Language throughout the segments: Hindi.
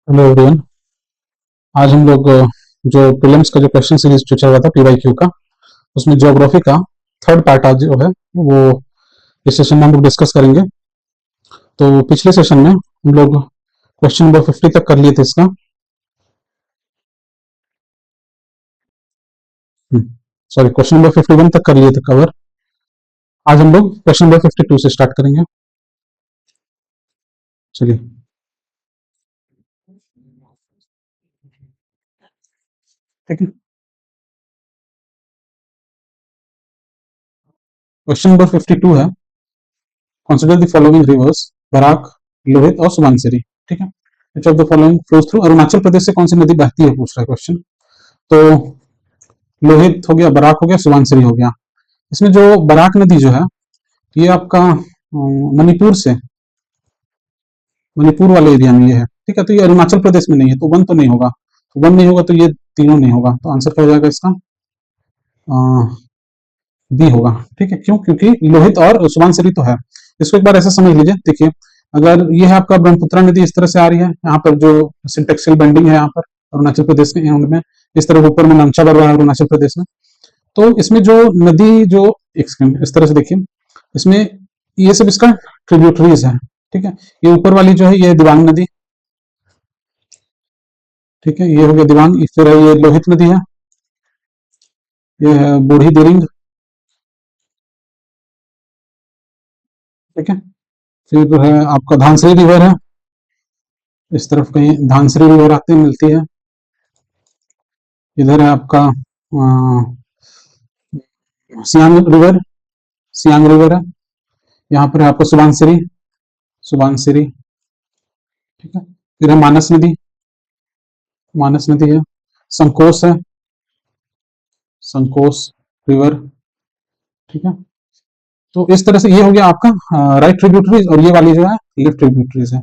Hello everyone. आज हम लोग जो प्रीलिम्स का जो क्वेश्चन सीरीज जो चल रहा था पीवाईक्यू का, उसमें ज्योग्राफी का थर्ड पार्ट आज जो है वो इस सेशन में हम लोग डिस्कस करेंगे। तो पिछले सेशन में हम लोग क्वेश्चन नंबर 50 तक कर लिए थे इसका। सॉरी, क्वेश्चन नंबर 51 तक कर लिए थे कवर। आज हम लोग क्वेश्चन नंबर 52 से स्टार्ट करेंगे। चलिए, ठीक है। क्वेश्चन नंबर 52 है, consider the following rivers, Barak, Lohit और सुबनसिरी। ठीक है। Which of the following flows through Arunachal Pradesh से कौन सी नदी बहती है, पूछ रहा है क्वेश्चन। तो लोहित हो गया, बराक हो गया, सुबनसिरी हो गया। इसमें जो बराक नदी जो है ये आपका मणिपुर से, मणिपुर वाले एरिया में ये है। ठीक है, तो ये अरुणाचल प्रदेश में नहीं है, तो वन तो नहीं होगा। तो वन नहीं होगा तो ये तीनों नहीं होगा, तो आंसर क्या हो जाएगा इसका, बी होगा। ठीक है, क्यों? क्योंकि लोहित और सुबनसिरी तो है। इसको एक बार ऐसे समझ लीजिए। देखिए, अगर ये है आपका ब्रह्मपुत्र नदी, इस तरह से आ रही है, यहाँ पर जो सिंटेक्सियल बेंडिंग है यहाँ पर अरुणाचल प्रदेश के एंड में, इस तरह ऊपर में नमचा बरवा है अरुणाचल प्रदेश में। तो इसमें जो नदी जो, एक सेकंड, इस तरह से देखिए, इसमें ये सब इसका ट्रिब्यूटरीज है। ठीक है, ये ऊपर वाली जो है ये दिबांग नदी। ठीक है, ये हो गया दिबांग। फिर है ये लोहित नदी है, ये है बूढ़ी दिरिंग। ठीक है, फिर जो है आपका धानसरी रिवर है, इस तरफ कहीं धानसरी रिवर आती है, मिलती है। इधर है आपका सियांग रिवर, सियांग रिवर है। यहाँ पर है आपका सुबानसिरी, सुबानसिरी। ठीक है, फिर है मानस नदी, मानस नदी है। संकोस है, संकोस रिवर। ठीक है, तो इस तरह से ये हो गया आपका राइट ट्रिब्यूटरीज, और ये वाली जो है लेफ्ट ट्रिब्यूटरीज है।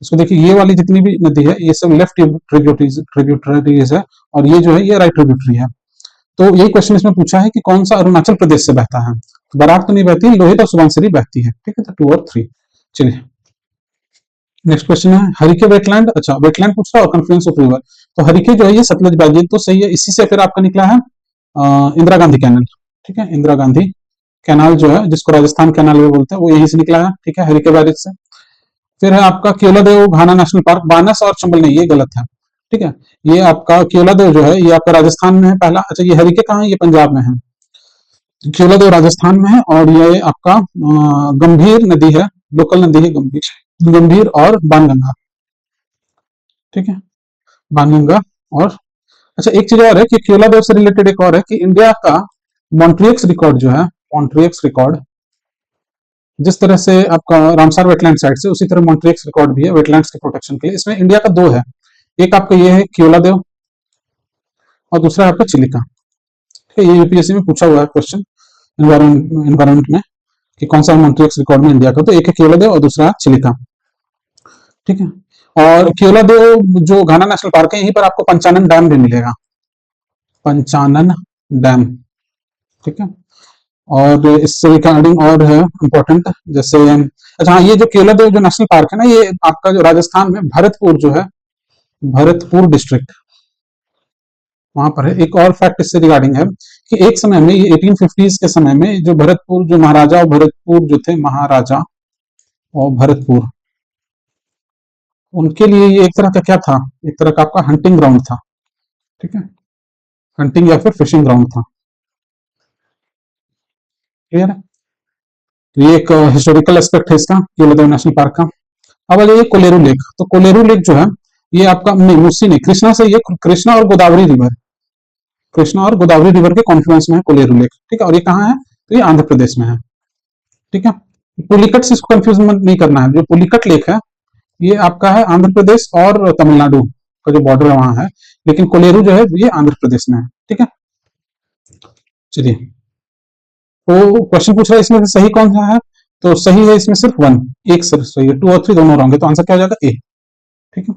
इसको देखिए, ये वाली जितनी भी नदी है ये सब लेफ्ट ट्रिब्यूटरीज है, और ये जो है ये राइट ट्रिब्यूटरी है। तो यही क्वेश्चन इसमें पूछा है कि कौन सा अरुणाचल प्रदेश से बहता है। तो बराक तो नहीं बहती, लोहित और सुबनसिरी बहती है। ठीक है, तो 2 और 3। चलिए, नेक्स्ट क्वेश्चन है हरिके वेटलैंड। अच्छा, वेटलैंड पूछ रहा है और कन्फ्लुएंस ऑफ रिवर। तो हरिके जो है ये सतलज बैग, ये तो सही है। इसी से फिर आपका निकला है इंदिरा गांधी कैनल। ठीक है, इंदिरा गांधी कैनाल जो है, जिसको राजस्थान कैनाल भी बोलते हैं, वो यहीं से निकला है। ठीक है, हरिके बैरेज से। फिर है आपका केवलादेव घाना नेशनल पार्क, बानस और चंबल नहीं, ये गलत है। ठीक है, ये आपका केवलादेव जो है ये आपका राजस्थान में है पहला। अच्छा, ये हरिके कहाँ है, ये पंजाब में है। केवलादेव राजस्थान में है, और ये आपका गंभीर नदी है, लोकल नदी है गंभीर, गंभीर और बाणगंगा। ठीक है, बाणगंगा। और अच्छा, एक चीज और है कि केवलादेव से रिलेटेड एक और है कि इंडिया का मॉन्ट्रियक्स रिकॉर्ड जो है, मॉन्ट्रियक्स रिकॉर्ड, जिस तरह से आपका रामसार वेटलैंड साइड से, उसी तरह मॉन्ट्रियक्स रिकॉर्ड भी है वेटलैंड्स के प्रोटेक्शन के लिए। इसमें इंडिया का 2 है, एक आपका ये है केवलादेव, और दूसरा आपका चिलिका। ठीक है, ये यूपीएससी में पूछा हुआ है क्वेश्चन एनवायरमेंट में, कि कौन सा मॉन्ट्रियक्स रिकॉर्ड में इंडिया का। तो एक है केवलादेव और दूसरा है चिलिका। ठीक है, और केवलादेव जो घाना नेशनल पार्क है, यहीं पर आपको पंचानन डैम भी मिलेगा, पंचानन डैम। ठीक है, और इससे रिगार्डिंग और है इम्पोर्टेंट, जैसे अच्छा हाँ, ये जो केवलादेव जो नेशनल पार्क है ना, ये आपका जो राजस्थान में भरतपुर जो है, भरतपुर डिस्ट्रिक्ट, वहां पर है। एक और फैक्ट इससे रिगार्डिंग है कि एक समय में, ये 1850s के समय में, जो भरतपुर जो महाराजा और भरतपुर जो थे, महाराजा और भरतपुर, उनके लिए ये एक तरह का क्या था, एक तरह का आपका हंटिंग ग्राउंड था। ठीक है, हंटिंग या फिर फिशिंग ग्राउंड था। क्लियर है, तो ये एक हिस्टोरिकल एस्पेक्ट है इसका, केवलादेव नेशनल पार्क का। अब आ जाइए कोलेरू लेक। तो कोलेरू लेक जो है ये आपका नहीं, मुस्सी नहीं, कृष्णा से, ये कृष्णा और गोदावरी रिवर, कृष्णा और गोदावरी रिवर के कॉन्फ्लुएंस में है कोलेरू लेक। ठीक है, और ये कहाँ है, तो ये आंध्र प्रदेश में है। ठीक है, पुलिकट से इसको कंफ्यूज नहीं करना है। जो पुलिकट लेक है ये आपका है आंध्र प्रदेश और तमिलनाडु का जो बॉर्डर है वहां है, लेकिन कोलेरू जो है ये आंध्र प्रदेश में है। ठीक है, चलिए, तो क्वेश्चन पूछ रहा है इसमें से सही कौन सा है। तो सही है इसमें सिर्फ 1, एक सिर्फ सही है, 2 और 3 दोनों रॉन्ग है, तो आंसर क्या हो जाएगा, ए। ठीक है,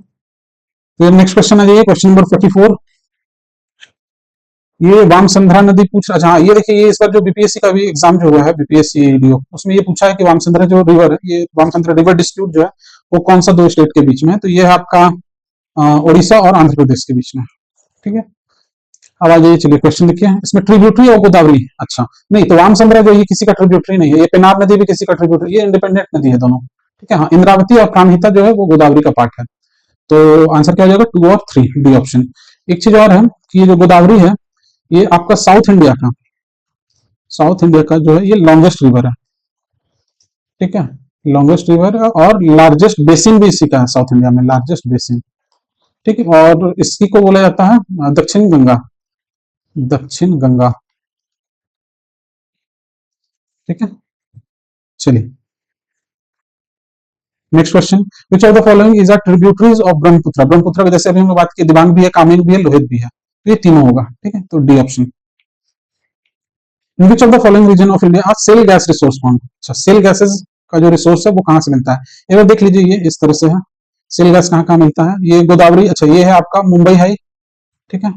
फिर नेक्स्ट क्वेश्चन आ जाइए, क्वेश्चन नंबर 44। ये वामसंधरा नदी पूछ रहा है। अच्छा हाँ, ये देखिए, ये इस बार जो बीपीएससी का भी एग्जाम जो हुआ है, बीपीएससी ईडीओ, उसमें ये पूछा है कि वामसंधरा जो रिवर है, ये वामसंधरा रिवर डिस्प्यूट जो है वो कौन सा 2 स्टेट के बीच में है। तो ये है आपका उड़ीसा और आंध्र प्रदेश के बीच में। ठीक है, अब आ जाइए, चलिए क्वेश्चन देखिए, इसमें ट्रिब्यूटरी और गोदावरी, अच्छा नहीं, तो वामसंद्रा जो ये किसी का ट्रिब्यूटरी नहीं है, ये पेनार नदी भी किसी का ट्रिब्यूटरी, ये इंडिपेंडेंट नदी है दोनों। ठीक है, हाँ, इंद्रावती और प्राणहिता जो है वो गोदावरी का पार्ट है। तो आंसर क्या हो जाएगा, 2 और 3, डी ऑप्शन। एक चीज और है कि ये जो गोदावरी है, ये आपका साउथ इंडिया का जो है ये लॉन्गेस्ट रिवर है। ठीक है, लॉन्गेस्ट रिवर है और लार्जेस्ट बेसिन भी इसी का है, साउथ इंडिया में लार्जेस्ट बेसिन। ठीक है, और इसी को बोला जाता है दक्षिण गंगा, दक्षिण गंगा। ठीक है, चलिए next question, which of the following is a tributaries of Brahmaputra. Brahmaputra का जैसे अभी हम बात की, दिबांग भी है, कामेंग भी है, लोहित भी है, तो ये तीनों होगा। ठीक है, तो D option. Which of the following region of India are shale gas resource found. अच्छा, सेल गैसेस का जो रिसोर्स है वो कहाँ से मिलता है, एक बार देख लीजिए, ये इस तरह से है, सेल गैस कहाँ कहाँ मिलता है, ये गोदावरी, अच्छा ये है आपका मुंबई हाई। ठीक है,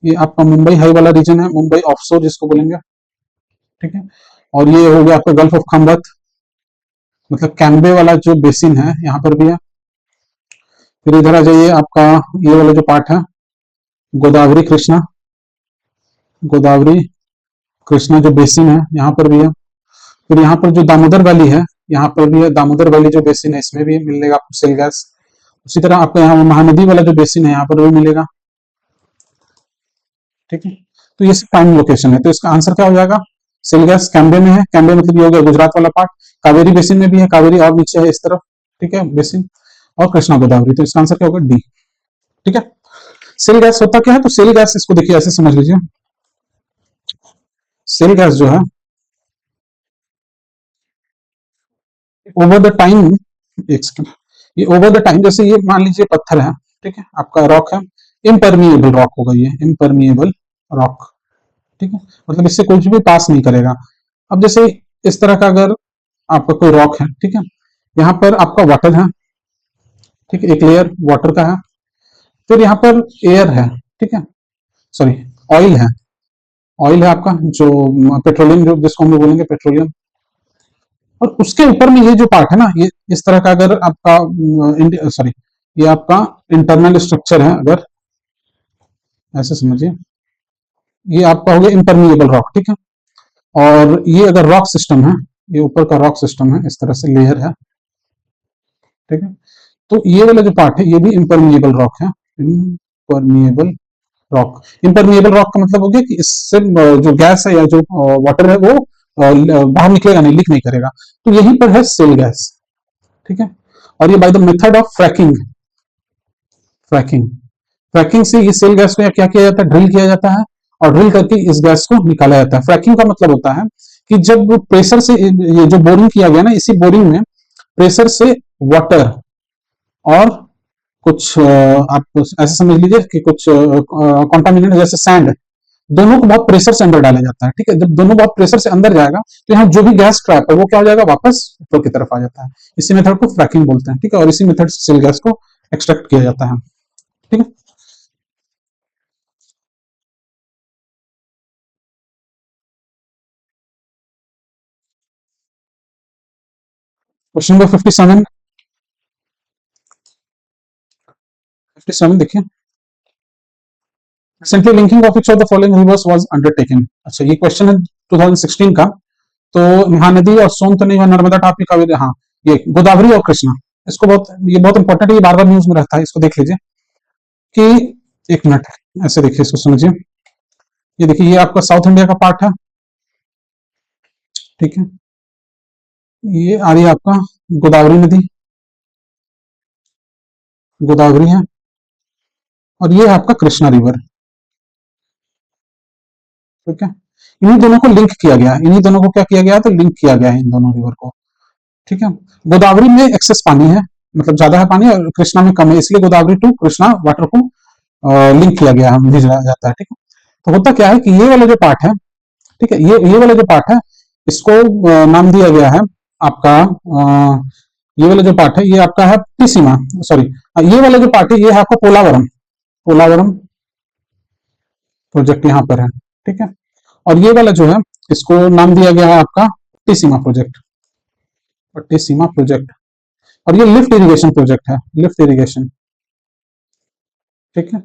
ये आपका मुंबई हाई वाला रीजन है, मुंबई ऑफशोर जिसको बोलेंगे। ठीक है, और ये हो गया आपका गल्फ ऑफ खंबत, मतलब कैम्बे वाला जो बेसिन है यहाँ पर भी है। फिर इधर आ जाइए, आपका ये वाला जो पार्ट है गोदावरी कृष्णा, गोदावरी कृष्णा जो बेसिन है यहाँ पर भी है। फिर यहाँ पर जो दामोदर वैली है, यहाँ पर भी है, दामोदर वैली जो बेसिन है इसमें भी मिलेगा आपको सेल गैस। उसी तरह आपका यहाँ महानदी वाला जो बेसिन है यहाँ पर भी मिलेगा। ठीक है, तो ये प्राइम लोकेशन है, तो इसका आंसर क्या हो जाएगा, सेल गैस कैम्बे में है, कैम्बे मतलब ये हो गया गुजरात वाला पार्ट, कावेरी बेसिन में भी है, कावेरी और नीचे है इस तरफ। ठीक है, बेसिन, और कृष्णा गोदावरी, तो इसका आंसर क्या होगा, डी। ठीक है, सेल गैस होता क्या है, तो सेल गैस इसको देखिए ऐसे समझ लीजिए, सेल गैस जो है ओवर द टाइम, एक सेकंड, ये ओवर द टाइम, जैसे ये मान लीजिए पत्थर है, ठीक है, आपका रॉक है, इम्परमिएबल रॉक होगा ये, इम्परमिएबल रॉक। ठीक है, मतलब इससे कुछ भी पास नहीं करेगा। अब जैसे इस तरह का अगर आपका कोई रॉक है, ठीक है, यहाँ पर आपका वाटर है, ठीक है, एक लेयर वाटर का है, फिर यहाँ पर एयर है, ठीक है, सॉरी ऑयल है, ऑयल है आपका जो पेट्रोलियम, जो जिसको हम लोग बोलेंगे पेट्रोलियम, और उसके ऊपर में ये जो पार्ट है ना, ये इस तरह का अगर आपका सॉरी, ये आपका इंटरनल स्ट्रक्चर है, अगर ऐसे समझिए, ये आपका हो गया इम्परमिएबल रॉक। ठीक है, और ये अगर रॉक सिस्टम है, ये ऊपर का रॉक सिस्टम है, इस तरह से लेयर है। ठीक है, तो ये वाला जो पार्ट है ये भी इम्परमिएबल रॉक है, इम्परमिएबल रॉक। इम्परमिएबल रॉक का मतलब हो गया कि इससे जो गैस है या जो वाटर है वो बाहर निकलेगा नहीं, लीक नहीं करेगा, तो यहीं पर है सेल गैस। ठीक है, और ये by the method of fracking, fracking, fracking से ये सेल गैस को क्या किया जाता है, ड्रिल किया जाता है, और ड्रिल करके इस गैस को निकाला जाता है। फ्रैकिंग का मतलब होता है कि जब प्रेशर से ये जो बोरिंग किया गया ना, इसी बोरिंग में प्रेशर से वाटर और कुछ आप ऐसे समझ लीजिए कि कुछ कॉन्टामिनेंट जैसे सैंड, दोनों को बहुत प्रेशर से अंदर डाला जाता है। ठीक है, जब दोनों बहुत प्रेशर से अंदर जाएगा तो यहाँ जो भी गैस ट्रैप है वो क्या हो जाएगा, वापस ऊपर की तरफ आ जाता है। इसी मेथड को फ्रैकिंग बोलते हैं। ठीक है, और इसी मेथड से सेल गैस को एक्सट्रैक्ट किया जाता है। ठीक है, क्वेश्चन नंबर 57, 57 देखिए, recently linking of which of the following reverse was undertaken. अच्छा, ये क्वेश्चन है 2016 का, तो महानदी और सोन तो नहीं हुआ, नर्मदा, ताप्ती, कावेरी, हाँ ये गोदावरी और कृष्णा। इसको बहुत, ये बहुत इंपॉर्टेंट है, ये बार बार न्यूज में रहता है, इसको देख लीजिए कि, एक मिनट, ऐसे देखिए इसको समझिए, ये देखिए ये आपका साउथ इंडिया का पार्ट है। ठीक है, ये आ रही है आपका गोदावरी नदी, गोदावरी है, और ये है आपका कृष्णा रिवर। ठीक है, इन्हीं दोनों को लिंक किया गया है, इन्हीं दोनों को क्या किया गया है, तो लिंक किया गया है इन दोनों रिवर को। ठीक है, गोदावरी में एक्सेस पानी है, मतलब ज्यादा है पानी, और कृष्णा में कम है, इसलिए गोदावरी टू कृष्णा वाटर को लिंक किया गया है, भेजा जाता है। ठीक है, तो होता क्या है कि ये वाला जो पार्ट है, ठीक है, ये वाला जो पार्ट है, इसको नाम दिया गया है आपका, ये वाला जो पार्ट है ये आपका है टिसीमा, सॉरी, ये वाला जो पार्ट है ये है आपका पोलावरम, पोलावरम प्रोजेक्ट यहाँ पर है। ठीक है, और ये वाला जो है इसको नाम दिया गया है आपका टिसीमा प्रोजेक्ट, टिसीमा प्रोजेक्ट, और ये लिफ्ट इरिगेशन प्रोजेक्ट है, लिफ्ट इरिगेशन। ठीक है।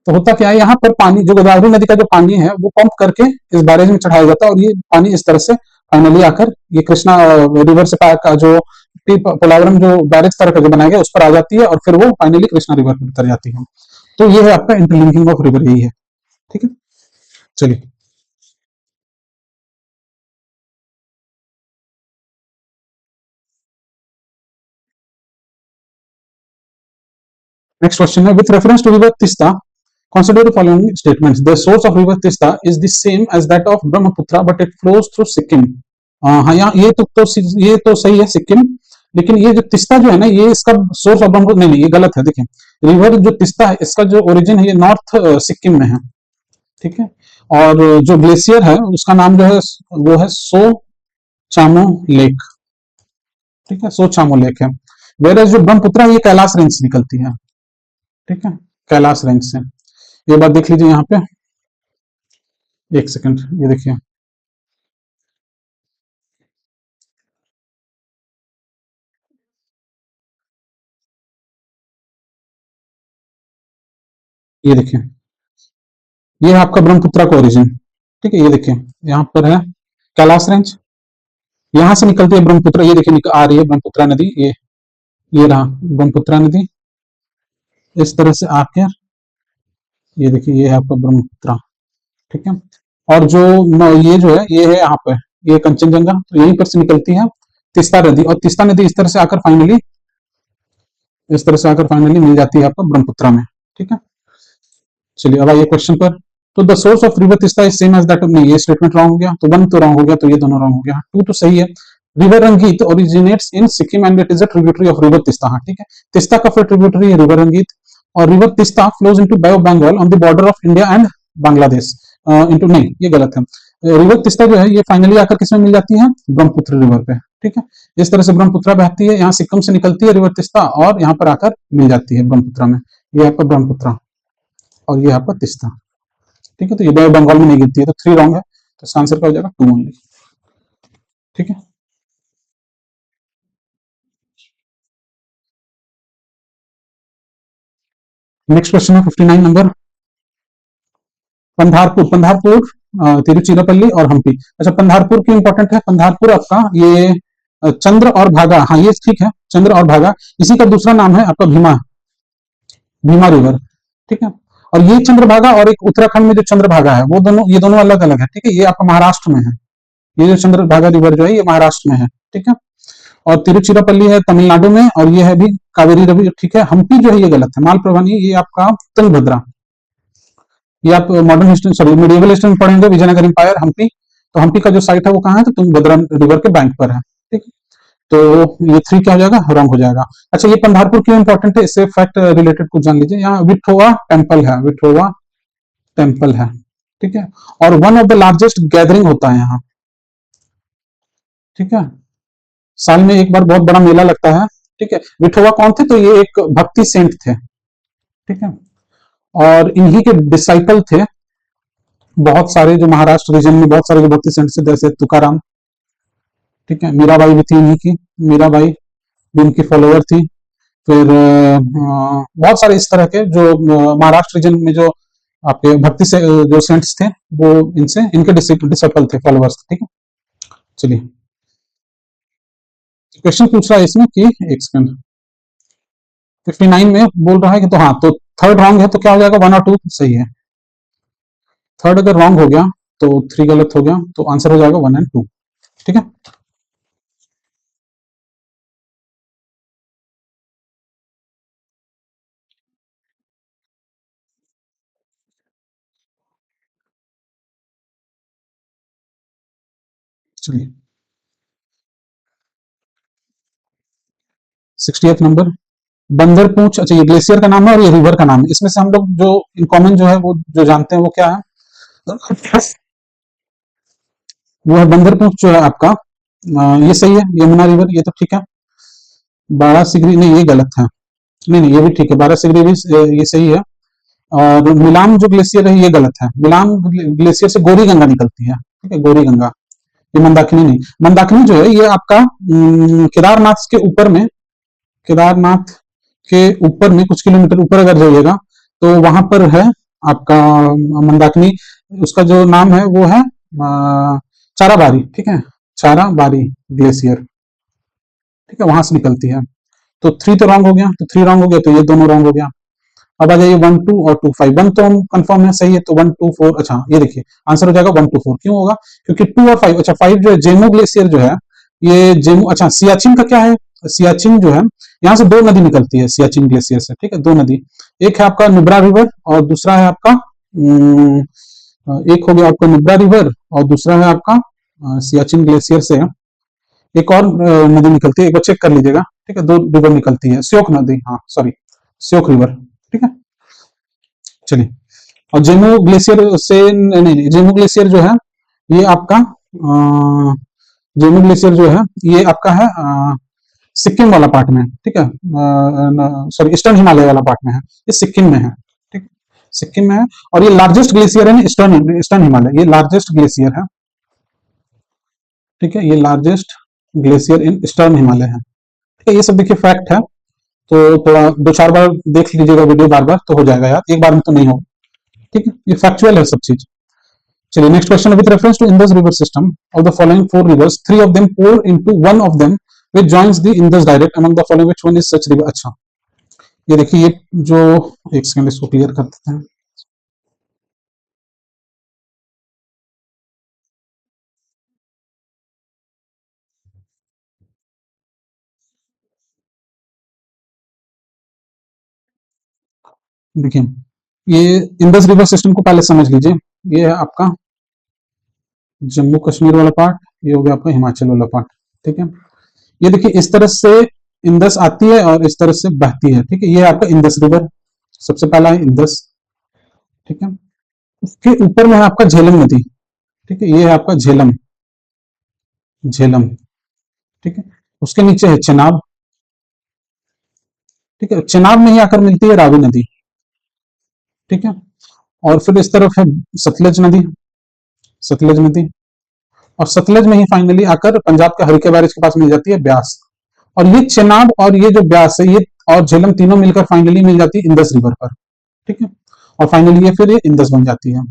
तो होता क्या है, यहाँ पर पानी जो गोदावरी नदी का जो पानी है वो पंप करके इस बैरेज में चढ़ाया जाता है, और ये पानी इस तरह से फाइनली आकर ये कृष्णा रिवर से का जो पोलावरम जो बैरेज तरह का जो बनाया गया उस पर आ जाती है, और फिर वो फाइनली कृष्णा रिवर पर उतर जाती है। तो ये है आपका इंटरलिंकिंग ऑफ रिवर, यही है। ठीक है, चलिए नेक्स्ट क्वेश्चन है, with reference to river Teesta consider the following statements. The source of river Tista is the same as that of Brahmaputra, but it flows through Sikkim. हाँ, यहाँ ये तो सही है सिक्किम, लेकिन ये जो तिस्ता जो है ना, ये इसका सोर्स ऑफ ब्रह्मपुत्र नहीं, ये गलत है। देखिए, रिवर जो तिस्ता है इसका जो ओरिजिन है ये नॉर्थ सिक्किम में है। ठीक है, और जो ग्लेशियर है उसका नाम जो है वो है सो चामो लेक। ठीक है, सो चामो लेक है। वेर जो ब्रह्मपुत्र है ये कैलाश रेंज से निकलती है। ठीक है, कैलाश रेंज से। ये बात देख लीजिए यहाँ पे, एक सेकंड, ये देखिए, ये देखिए, ये है आपका ब्रह्मपुत्र का ओरिजिन। ठीक है, ये देखिए यहाँ पर है कैलाश रेंज, यहाँ से निकलती है ब्रह्मपुत्र। ये देखिए आ रही है ब्रह्मपुत्र नदी, ये रहा ब्रह्मपुत्र नदी, इस तरह से आकर ये देखिए ये है आपका ब्रह्मपुत्र। ठीक है, और जो ये जो है ये है यहाँ पे, ये कंचनजंगा, तो यहीं पर से निकलती है तिस्ता नदी, और तिस्ता नदी इस तरह से आकर फाइनली मिल जाती है आपको ब्रह्मपुत्र में। ठीक है, चलिए अब आइए क्वेश्चन पर। तो the source of river Teesta is same as that of, नहीं ये स्टेटमेंट रॉन्ग हो गया, तो वन तो रॉन्ग हो गया, तो ये दोनों रॉन्ग हो गया। टू तो सही है, रिवर रंगीत originates in Sikkim and it is a tributary of river Teesta. हाँ ठीक है, तिस्ता का फिर ट्रिब्यूटरी है रिवर रंगीत, और river Teesta flows into bay of Bengal on the border of India and Bangladesh. Into नहीं, ये गलत है। रिवर तिस्ता जो है ये फाइनली आकर किसमें मिल जाती है, ब्रह्मपुत्र रिवर पे। ठीक है, इस तरह से ब्रह्मपुत्र बहती है, यहाँ सिक्किम से निकलती है रिवर तिस्ता, और यहाँ पर आकर मिल जाती है ब्रह्मपुत्र में। ये आपका ब्रह्मपुत्र, और ये आपका तिस्ता। ठीक है, तो ये बे ऑफ बंगाल में नहीं गिरती है, तो थ्री रॉन्ग है, तो इसका आंसर क्या हो जाएगा, टू ओनली। ठीक है, नेक्स्ट क्वेश्चन है 59 नंबर, पंधारपुर तिरुचिरापल्ली और हम्पी। अच्छा, पंधारपुर क्यों इंपॉर्टेंट है, पंधारपुर आपका ये चंद्र और भागा, हाँ ये ठीक है, चंद्र और भागा, इसी का दूसरा नाम है आपका भीमा, भीमा रिवर। ठीक है, और ये चंद्रभागा और एक उत्तराखंड में जो चंद्रभागा है वो दोनों, ये दोनों अलग अलग है। ठीक है, ये आपका महाराष्ट्र में है, ये जो चंद्रभागा रिवर जो है ये महाराष्ट्र में है। ठीक है, और तिरुचिरापल्ली है तमिलनाडु में, और ये है भी कावेरी रिवर। ठीक है, हम्पी जो है ये गलत है, मालप्रभानी, ये आपका तुंगभद्रा। ये आप modern history, sorry medieval history में पढ़ेंगे, विजयनगर एम्पायर हम्पी, तो हम्पी का जो साइट है वो कहाँ है, तो तुंगभद्रा रिवर के बैंक पर है। ठीक है, तो ये थ्री क्या हो जाएगा, रॉन्ग हो जाएगा। अच्छा, ये पंधारपुर क्यों इंपॉर्टेंट है, इससे फैक्ट रिलेटेड कुछ जान लीजिए। यहाँ विठोवा टेम्पल है, विठोवा टेम्पल है। ठीक है, और one of the largest gathering होता है यहाँ। ठीक है, साल में एक बार बहुत बड़ा मेला लगता है। ठीक है, विठोवा कौन थे, तो ये एक भक्ति सेंट थे। ठीक है, और इन्हीं के डिसाइपल थे बहुत सारे, जो महाराष्ट्र रीजन में बहुत सारे जो भक्ति सेंट थे, जैसे तुकाराम। ठीक है, मीराबाई भी थी इन्हीं की, मीराबाई भी इनकी फॉलोअर थी। फिर बहुत सारे इस तरह के जो महाराष्ट्र रीजन में जो आपके भक्ति से जो सेंट्स थे वो इनसे इनके डिसिपल थे, फॉलोअर्स थे। ठीक है, चलिए क्वेश्चन पूछ रहा है इसमें कि एक सेकंड, 59 में बोल रहा है कि, तो हाँ, तो थर्ड रॉन्ग है, तो क्या हो जाएगा, वन और टू सही है। थर्ड अगर रॉन्ग हो गया तो थ्री गलत हो गया, तो आंसर हो जाएगा वन एंड टू। ठीक है, चलिए 68 नंबर, बंदर पूंछ। अच्छा, ये ग्लेशियर का नाम है और ये रिवर का नाम है, इसमें से हम लोग जो इन कॉमन जो है वो जो जानते हैं वो क्या है, वो है बंदर पूंछ जो है आपका, ये सही है, यमुना रिवर, ये तो ठीक है। बारह सिगरी नहीं, ये गलत है, नहीं नहीं ये भी ठीक है, बारह सिगरी भी ये सही है। और मिलान जो ग्लेशियर है ये गलत है, मिलान ग्लेशियर से गौरी गंगा निकलती है। ठीक है, गौरी गंगा, ये मंदाकिनी नहीं, मंदाकिनी जो है ये आपका केदारनाथ के ऊपर में, केदारनाथ के ऊपर में कुछ किलोमीटर ऊपर अगर जाइएगा तो वहां पर है आपका मंदाकिनी, उसका जो नाम है वो है चाराबारी, ठीक है, चाराबारी ग्लेशियर, ठीक है, वहां से निकलती है। तो थ्री तो रॉन्ग हो गया, तो थ्री रॉन्ग हो गया, तो ये दोनों रॉन्ग हो गया। अब आ जाइए 1 2 और 2 5, 1 तो हम कंफर्म है सही है, तो 1 2 4, अच्छा ये देखिए आंसर हो जाएगा 1 2 4। क्यों होगा? क्योंकि 2 और 5, अच्छा 5 जो है जेमू ग्लेशियर जो है, ये जेमू, अच्छा सियाचिन का क्या है? सियाचिन जो है, यहाँ से दो नदी निकलती है सियाचिन ग्लेशियर से, ठीक है, दो नदी, एक है आपका नुब्रा रिवर और दूसरा है आपका एक हो गया आपका नुब्रा रिवर और दूसरा है आपका सियाचिन ग्लेशियर से एक और नदी निकलती है, एक बार चेक कर लीजिएगा, ठीक है, दो रिवर निकलती है, श्योक नदी, हाँ सॉरी, श्योक रिवर, ठीक है। चलिए, और जेमू ग्लेशियर से नहीं नहीं, जेमू ग्लेशियर जो है ये आपका जेमू ग्लेशियर जो है ये आपका है सिक्किम वाला पार्ट में, ठीक है, सॉरी ईस्टर्न हिमालय वाला पार्ट में है, ये सिक्किम में है, ठीक, सिक्किम में है। और ये लार्जेस्ट ग्लेशियर है ईस्टर्न ईस्टर्न हिमालय, ये लार्जेस्ट ग्लेशियर है, ठीक है, ये largest glacier in eastern Himalaya है, ठीक है। ये सब देखिए फैक्ट है, तो थोड़ा दो चार बार देख लीजिएगा वीडियो, बार बार तो हो जाएगा यार, एक बार में तो नहीं होगा, ठीक है, ये फैक्चुअल है सब चीज। चलिए next question, with reference to Indus river system of the following four rivers, three of them pour into one of them which joins the Indus direct among the following which one is such river। अच्छा ये देखिए, ये जो, एक सेकंड इसको क्लियर कर देते हैं। देखिए ये इंडस रिवर सिस्टम को पहले समझ लीजिए, ये है आपका जम्मू कश्मीर वाला पार्ट, ये हो गया आपका हिमाचल वाला पार्ट, ठीक है। ये देखिए इस तरह से इंडस आती है और इस तरह से बहती है, ठीक है, ये आपका इंडस रिवर सबसे पहला है इंडस, ठीक है। उसके ऊपर में है आपका झेलम नदी, ठीक है, ये है आपका झेलम, झेलम, ठीक है। उसके नीचे है चेनाब, ठीक है, चेनाब में ही आकर मिलती है रावी नदी, ठीक है। और फिर इस तरफ है सतलज नदी, सतलज नदी, और सतलज में ही फाइनली आकर पंजाब के हरिके बैरेज के पास मिल जाती है ब्यास। और ये चेनाब और ये जो ब्यास है ये और झेलम तीनों मिलकर फाइनली मिल जाती है इंडस रिवर पर, ठीक है। और फाइनली ये फिर ये इंडस बन जाती है।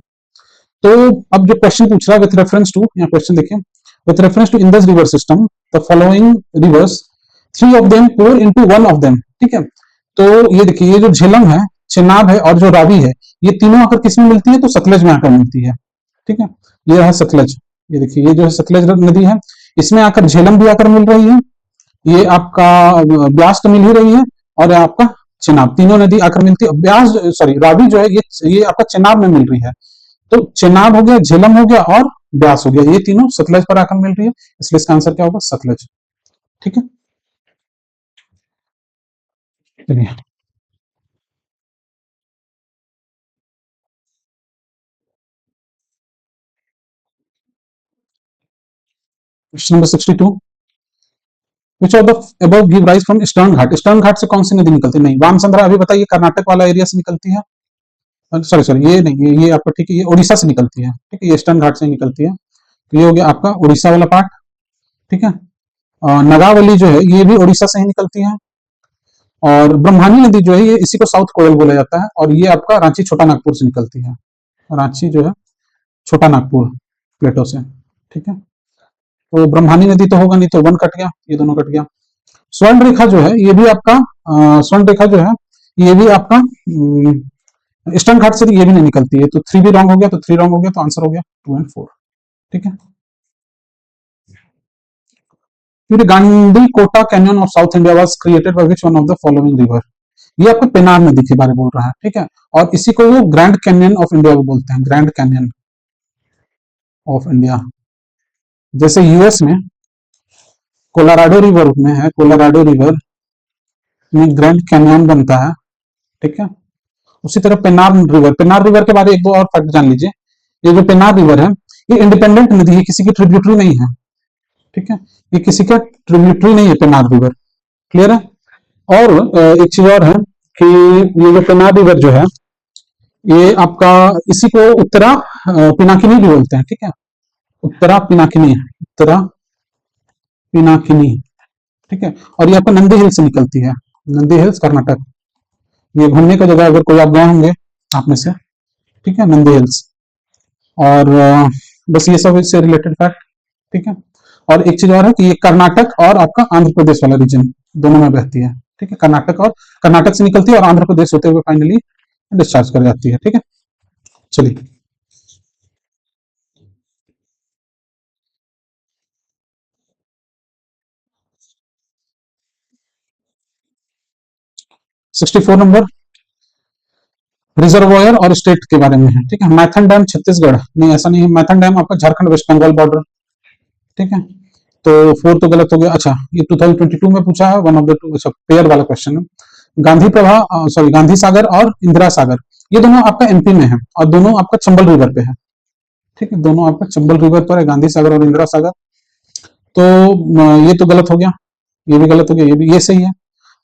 तो अब जो क्वेश्चन पूछ रहा है विथ रेफरेंस टू, यहाँ क्वेश्चन देखिए, with reference to Indus river system the following rivers, three of them pour into one of them, ठीक है। तो ये देखिए ये जो झेलम है, चेनाब है और जो रावी है, ये तीनों आकर किस में मिलती है? तो सतलज में आकर मिलती है, ठीक है। ये है सतलज, ये देखिए ये जो है सतलज नदी है, इसमें आकर झेलम भी आकर मिल रही है, ये आपका ब्यास तो मिल ही रही है, और आपका चेनाब, तीनों नदी आकर मिलती है। ब्यास सॉरी रावी जो है ये आपका चेनाब में मिल रही है, तो चेनाब हो गया, झेलम हो गया और ब्यास हो गया, ये तीनों सतलज पर आकर मिल रही है, इसलिए इसका आंसर क्या होगा? सतलज, ठीक है। चलिए question number 62, which of the above give rise from eastern ghat, eastern ghat से कौन सी नदी निकलती है? नहीं, वामसंद्रा अभी बताइए, कर्नाटक वाला एरिया से निकलती है, सॉरी सॉरी ये नहीं, ये आपका ठीक है, ये उड़ीसा से निकलती है, ठीक है, ये ईस्टर्न घाट से निकलती है, तो ये हो गया आपका उड़ीसा वाला पार्ट, ठीक है। नगावली जो है ये भी उड़ीसा से ही निकलती है, और ब्रह्मानी नदी जो है ये इसी को साउथ कोयल बोला जाता है, और ये आपका रांची छोटा नागपुर से निकलती है, रांची जो है छोटा नागपुर प्लेटो से, ठीक है। तो ब्रह्मानी नदी तो होगा नहीं, तो वन कट गया, ये दोनों कट गया। स्वर्ण रेखा जो है ये भी आपका स्वर्ण रेखा जो है ये भी आपका ईस्टर्न घाट से ये भी नहीं निकलती है, तो थ्री भी रॉन्ग हो गया, तो थ्री रॉन्ग हो गया, तो आंसर हो गया 2 और 4, ठीक है। फिर Gandikota canyon of south India was created by which one of the following river, ये आपको पेनार नदी के बारे में बोल रहा है, ठीक है। और इसी को वो ग्रैंड कैनियन ऑफ इंडिया बोलते हैं, ग्रैंड कैनियन ऑफ इंडिया। जैसे यूएस में कोलोराडो रिवर में है, कोलोराडो रिवर में ग्रैंड कैनियन बनता है, ठीक है। उसी तरह पेनार रिवर के बारे में एक दो और फैक्ट जान लीजिए। ये जो पेनार रिवर है ये इंडिपेंडेंट नदी है, किसी की ट्रिब्यूटरी नहीं है, ठीक है, ये किसी का ट्रिब्यूटरी नहीं है पेनार रिवर, क्लियर है। और एक चीज और है कि ये जो पेनार रिवर जो है ये आपका इसी को उत्तरा पिनाकिनी भी बोलते हैं, ठीक है, उत्तरा पिनाकिनी, उत्तरा पिनाकिनी, ठीक है। और ये आपका नंदी हिल्स से निकलती है, नंदी हिल्स कर्नाटक, ये घूमने का जगह अगर कोई आप गए होंगे आप में से, ठीक है, नंदी हिल्स। और बस ये सब इससे रिलेटेड फैक्ट, ठीक है। और एक चीज और है कि ये कर्नाटक और आपका आंध्र प्रदेश वाला रीजन दोनों में बहती है, ठीक है। कर्नाटक से निकलती है और आंध्र प्रदेश होते हुए फाइनली डिस्चार्ज कर जाती है, ठीक है। चलिए 64 नंबर रिजर्वायर और स्टेट के बारे में है, ठीक है। मैथन डैम छत्तीसगढ़, नहीं ऐसा नहीं है, मैथन डैम आपका झारखंड वेस्ट बंगाल बॉर्डर, ठीक है। तो 4 तो गलत हो गया। अच्छा, ये 2022 में पूछा है, वन ऑफ द टू, अच्छा पेयर वाला क्वेश्चन है। गांधी प्रभा, सॉरी, गांधी सागर और इंदिरा सागर, ये दोनों आपका एमपी में है और दोनों आपका चंबल रिवर पे है, ठीक है। दोनों आपका चंबल रिवर पर है, गांधी सागर और इंदिरा सागर। तो ये तो गलत हो गया, ये भी गलत हो गया, ये भी, ये सही है।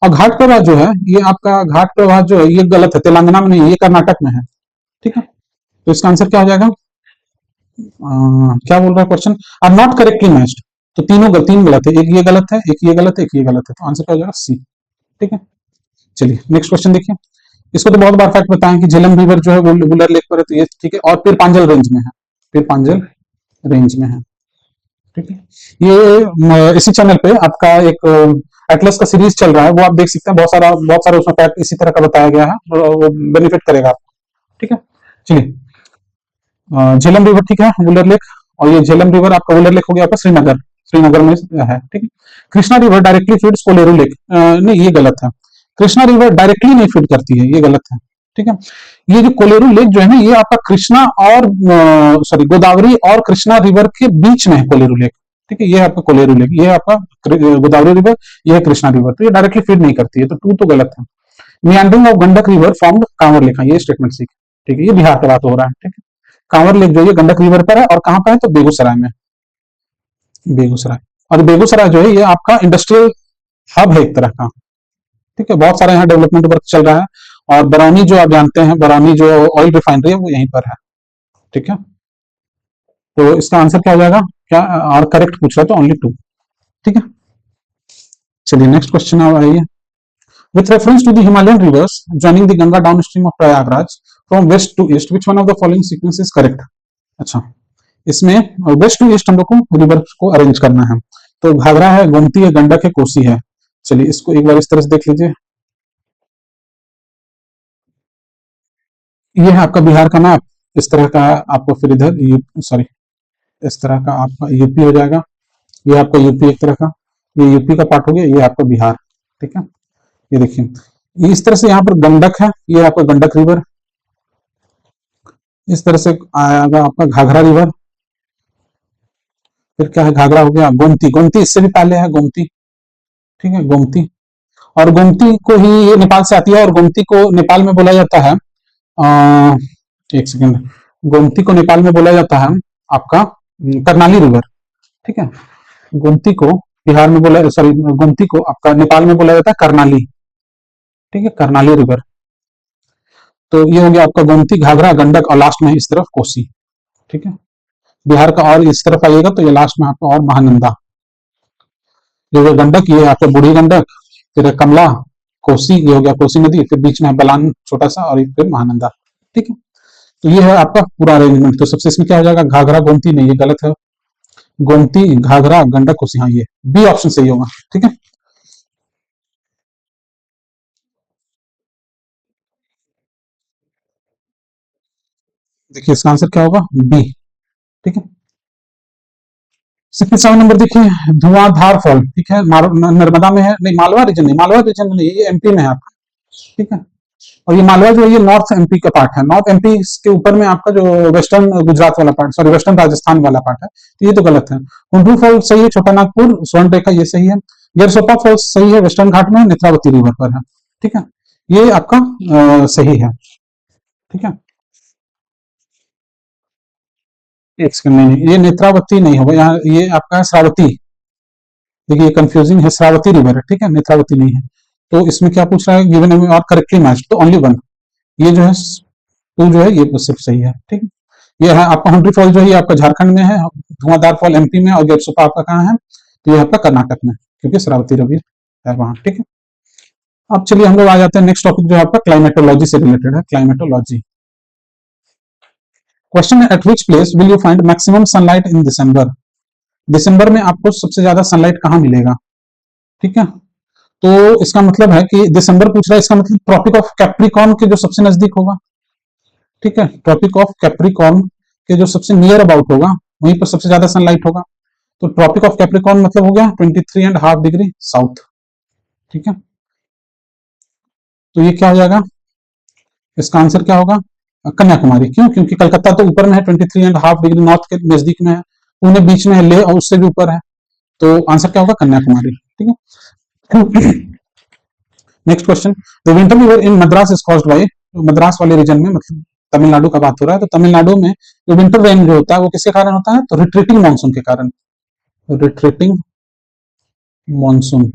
और घाट प्रवाह जो है, ये आपका घाट प्रवाह जो है ये गलत है, तेलंगाना में नहीं, ये कर्नाटक में है, ठीक है। तो इसका आंसर क्या हो जाएगा? क्या बोल रहा है question? Are not correctly matched. तो तीन गलत है, एक ये गलत है, एक ये गलत है, एक ये गलत है, तो आंसर क्या हो जाएगा? सी, ठीक है। चलिए नेक्स्ट क्वेश्चन देखिए। इसको तो बहुत बार फैक्ट बताएं कि झेलम रिवर जो है वो वुलर लेक पर है, तो ये ठीक है, और पीर पांजल रेंज में है, पीर पांजल रेंज में है, ठीक है। ये इसी चैनल पे आपका एक एटलस का सीरीज चल रहा है, वो आप देख सकते हैं, बहुत सारा उसमें फैक्ट इसी तरह का बताया गया है, वो बेनिफिट करेगा आपको, ठीक है। चलिए झेलम रिवर, ठीक है, वुलर लेक। और ये झेलम रिवर आपका वुलर लेक हो गया आपका श्रीनगर, श्रीनगर में है, ठीक है। Krishna river directly feeds Kolleru lake, नहीं ये गलत है। कृष्णा रिवर डायरेक्टली नहीं फीड करती है, ये गलत है, ठीक है। ये जो कोलेरू लेक जो है ना, ये आपका कृष्णा और सॉरी गोदावरी और कृष्णा रिवर के बीच में है कोलेरू लेक, ठीक है। ये आपका कोलेरू लेक, ये आपका गोदावरी रिवर, ये है कृष्णा रिवर, तो ये डायरेक्टली फीड नहीं करती है, तो 2 तो गलत है। Meandering of Gandak river formed Kanwar lake, ये स्टेटमेंट सीख, ठीक है, ये बिहार का बात हो रहा है, ठीक है। कांवर लेक जो है गंडक रिवर पर है, और कहां पर है? तो बेगूसराय में, बेगूसराय। और बेगूसराय जो है ये आपका इंडस्ट्रियल हब है एक तरह का, ठीक है। बहुत सारा यहाँ डेवलपमेंट वर्क चल रहा है। और बरौनी जो आप जानते हैं, बरौनी जो ऑयल रिफाइनरी है वो यहीं पर है, ठीक है। तो इसका आंसर क्या हो जाएगा? क्या और करेक्ट पूछ रहा है तो ओनली 2, ठीक है। चलिए नेक्स्ट क्वेश्चन आइए। With reference to the Himalayan rivers joining the Ganga downstream of Prayagraj from west to east, which one of the following sequence is correct? अच्छा, इसमें वेस्ट टू ईस्ट हम लोग को रिवर को अरेंज करना है। तो घाघरा है, गोमती है, गंडक है, कोसी है। चलिए इसको एक बार इस तरह से देख लीजिए। ये है आपका बिहार का मैप, इस तरह का आपको फिर इधर सॉरी, इस तरह का आपका यूपी हो जाएगा। ये आपका यूपी एक तरह का, ये यूपी का पार्ट हो गया, ये आपका बिहार, ठीक है। ये देखिए, ये इस तरह से यहाँ पर गंडक है, ये आपका गंडक रिवर। इस तरह से आएगा आपका घाघरा रिवर। फिर क्या है? घाघरा हो गया, गोमती, गोमती इससे भी पहले है, गोमती, ठीक है, गोमती। और गोमती को ही, ये नेपाल से आती है, और गोमती को नेपाल में बोला जाता है, आ, एक सेकेंड, गोमती को नेपाल में बोला जाता है आपका करनाली रिवर, ठीक है। गोमती को बिहार में बोला, सॉरी, गोमती को आपका नेपाल में बोला जाता है करनाली, ठीक है, करनाली रिवर। तो ये हो गया आपका गोमती, घाघरा, गंडक, और लास्ट में इस तरफ कोसी, ठीक है। बिहार का और इस तरफ आइएगा तो ये लास्ट में आपका और महानंदा, ये गंडक, ये आपका बूढ़ी गंडक, फिर कमला, कोसी, ये हो गया कोसी नदी, फिर बीच में है बलान छोटा सा, और फिर महानंदा, ठीक है। तो ये है आपका पूरा अरेंजमेंट। तो सबसे इसमें क्या हो जाएगा? घाघरा, गोमती, नहीं ये गलत है, गोमती, घाघरा, गंडक, कोसी, हाँ ये बी ऑप्शन सही होगा, ठीक है। देखिए इसका आंसर क्या होगा? बी, ठीक है। 67 नंबर देखिए, धुआंधार फॉल, ठीक है, नर्मदा में है, नहीं मालवा रीजन नहीं, मालवा रीजन नहीं, ये एमपी में है आपका, ठीक है। और ये मालवा जो है ये नॉर्थ एमपी का पार्ट है, नॉर्थ एमपी के ऊपर में आपका जो वेस्टर्न गुजरात वाला पार्ट, सॉरी वेस्टर्न राजस्थान वाला पार्ट है, तो ये तो गलत है। हुंड्रू फॉल सही है, छोटा नागपुर, स्वर्ण रेखा ये सही है। गेरसोपा फॉल सही है, वेस्टर्न घाट में, नेत्रावती रिवर पर है, ठीक है। ये आपका सही है, ठीक है। एक सेकंड, नहीं ये नेत्रावती नहीं होगा यहाँ, ये आपका है श्रावती। देखिए ये कंफ्यूजिंग है, श्रावती रिवर है, ठीक है, नेत्रावती नहीं है। तो इसमें क्या पूछ रहा है? गिवन और करेक्टली मैच, तो ओनली वन, ये जो है 2 जो है ये सिर्फ सही है, ठीक है। ये है आपका हंड्री फॉल जो है ये आपका झारखंड में है, धुआंधार फॉल एमपी में, और गेटसोपा आपका कहाँ है? तो ये आपका कर्नाटक में, क्योंकि श्रावती रिवर है वहां, ठीक है। अब चलिए हम लोग आ जाते हैं नेक्स्ट टॉपिक जो है आपका क्लाइमेटोलॉजी से रिलेटेड है, क्लाइमेटोलॉजी। क्वेश्चन है, at which place will you find maximum sunlight in December? दिसंबर में आपको सबसे ज्यादा सनलाइट कहाँ मिलेगा? ठीक है, तो इसका मतलब है कि दिसंबर पूछ रहा है, इसका मतलब ट्रॉपिक ऑफ कैप्रिकॉर्न के जो सबसे नजदीक होगा। ठीक है, ट्रॉपिक ऑफ कैप्रिकॉर्न के जो सबसे नियर अबाउट होगा वहीं पर सबसे ज्यादा सनलाइट होगा। तो ट्रॉपिक ऑफ कैप्रिकॉर्न मतलब हो गया 23.5 डिग्री साउथ। ठीक है, तो ये क्या हो जाएगा, इसका आंसर क्या होगा? कन्याकुमारी। क्यों? क्योंकि कलकत्ता तो ऊपर में है, 23.5 डिग्री नॉर्थ के नजदीक में है, पुणे बीच में है, ले और उससे भी ऊपर है, तो आंसर क्या होगा? कन्याकुमारी। ठीक है, next question, the winter fever in Madras is caused by, Madras वाले रीजन में मतलब तमिलनाडु का बात हो रहा है, तो तमिलनाडु में जो विंटर रेन जो होता है वो किसके कारण होता है? तो रिट्रीटिंग मानसून के कारण, रिट्रीटिंग मानसून,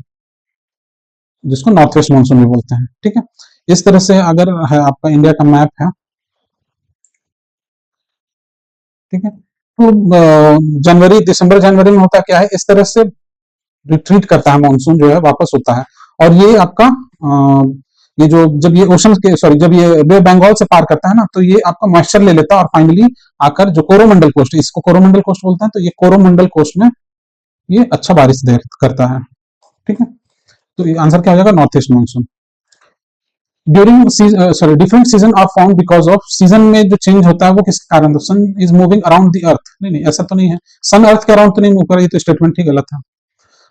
जिसको नॉर्थ वेस्ट मानसून भी बोलते हैं। ठीक है, इस तरह से अगर है आपका इंडिया का मैप है, ठीक है, तो जनवरी दिसंबर जनवरी में होता क्या है, इस तरह से रिट्रीट करता है मानसून जो है, वापस होता है। और ये आपका ये जो जब ये ओशन के सॉरी जब ये बे बंगाल से पार करता है ना, तो ये आपका मॉइस्चर ले लेता है और फाइनली आकर जो कोरोमंडल कोस्ट, इसको कोरोमंडल कोस्ट बोलते हैं, तो ये कोरोमंडल कोस्ट में ये अच्छा बारिश दे करता है। ठीक है, तो ये आंसर क्या हो जाएगा? North east monsoon. During sorry different season are found because of, season में जो चेंज होता है वो किसके कारण? तो sun is moving around the earth, नहीं नहीं ऐसा तो नहीं है, सन अर्थ के अराउंड तो नहीं मूव कर रही, ये तो स्टेटमेंट ही गलत है।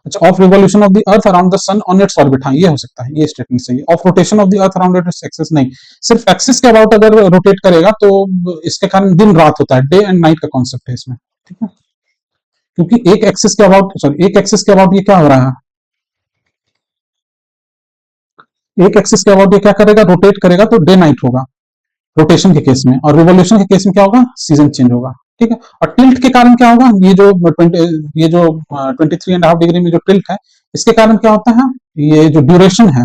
अच्छा, of revolution of the earth around the sun on its orbit, हाँ ये हो सकता है, ये स्टेटमेंट सही है। Of rotation of the earth around its axis नहीं, सिर्फ एक्सिस के अबाउट अगर रोटेट करेगा तो इसके कारण दिन रात होता है, डे एंड नाइट का कॉन्सेप्ट है इसमें। ठीक है, क्योंकि एक एक्सिस के अबाउट सॉरी एक एक्सिस के अबाउट ये क्या हो रहा है, एक एक्सिस के अबाउट ये क्या करेगा? रोटेट करेगा, तो डे नाइट होगा रोटेशन के केस में, और रिवॉल्यूशन के केस में क्या होगा? सीजन चेंज होगा। ठीक है, और टिल्ट के कारण क्या होगा? ये जो 23.5 डिग्री में जो टिल्ट है, इसके कारण क्या होता है? ये जो ड्यूरेशन है,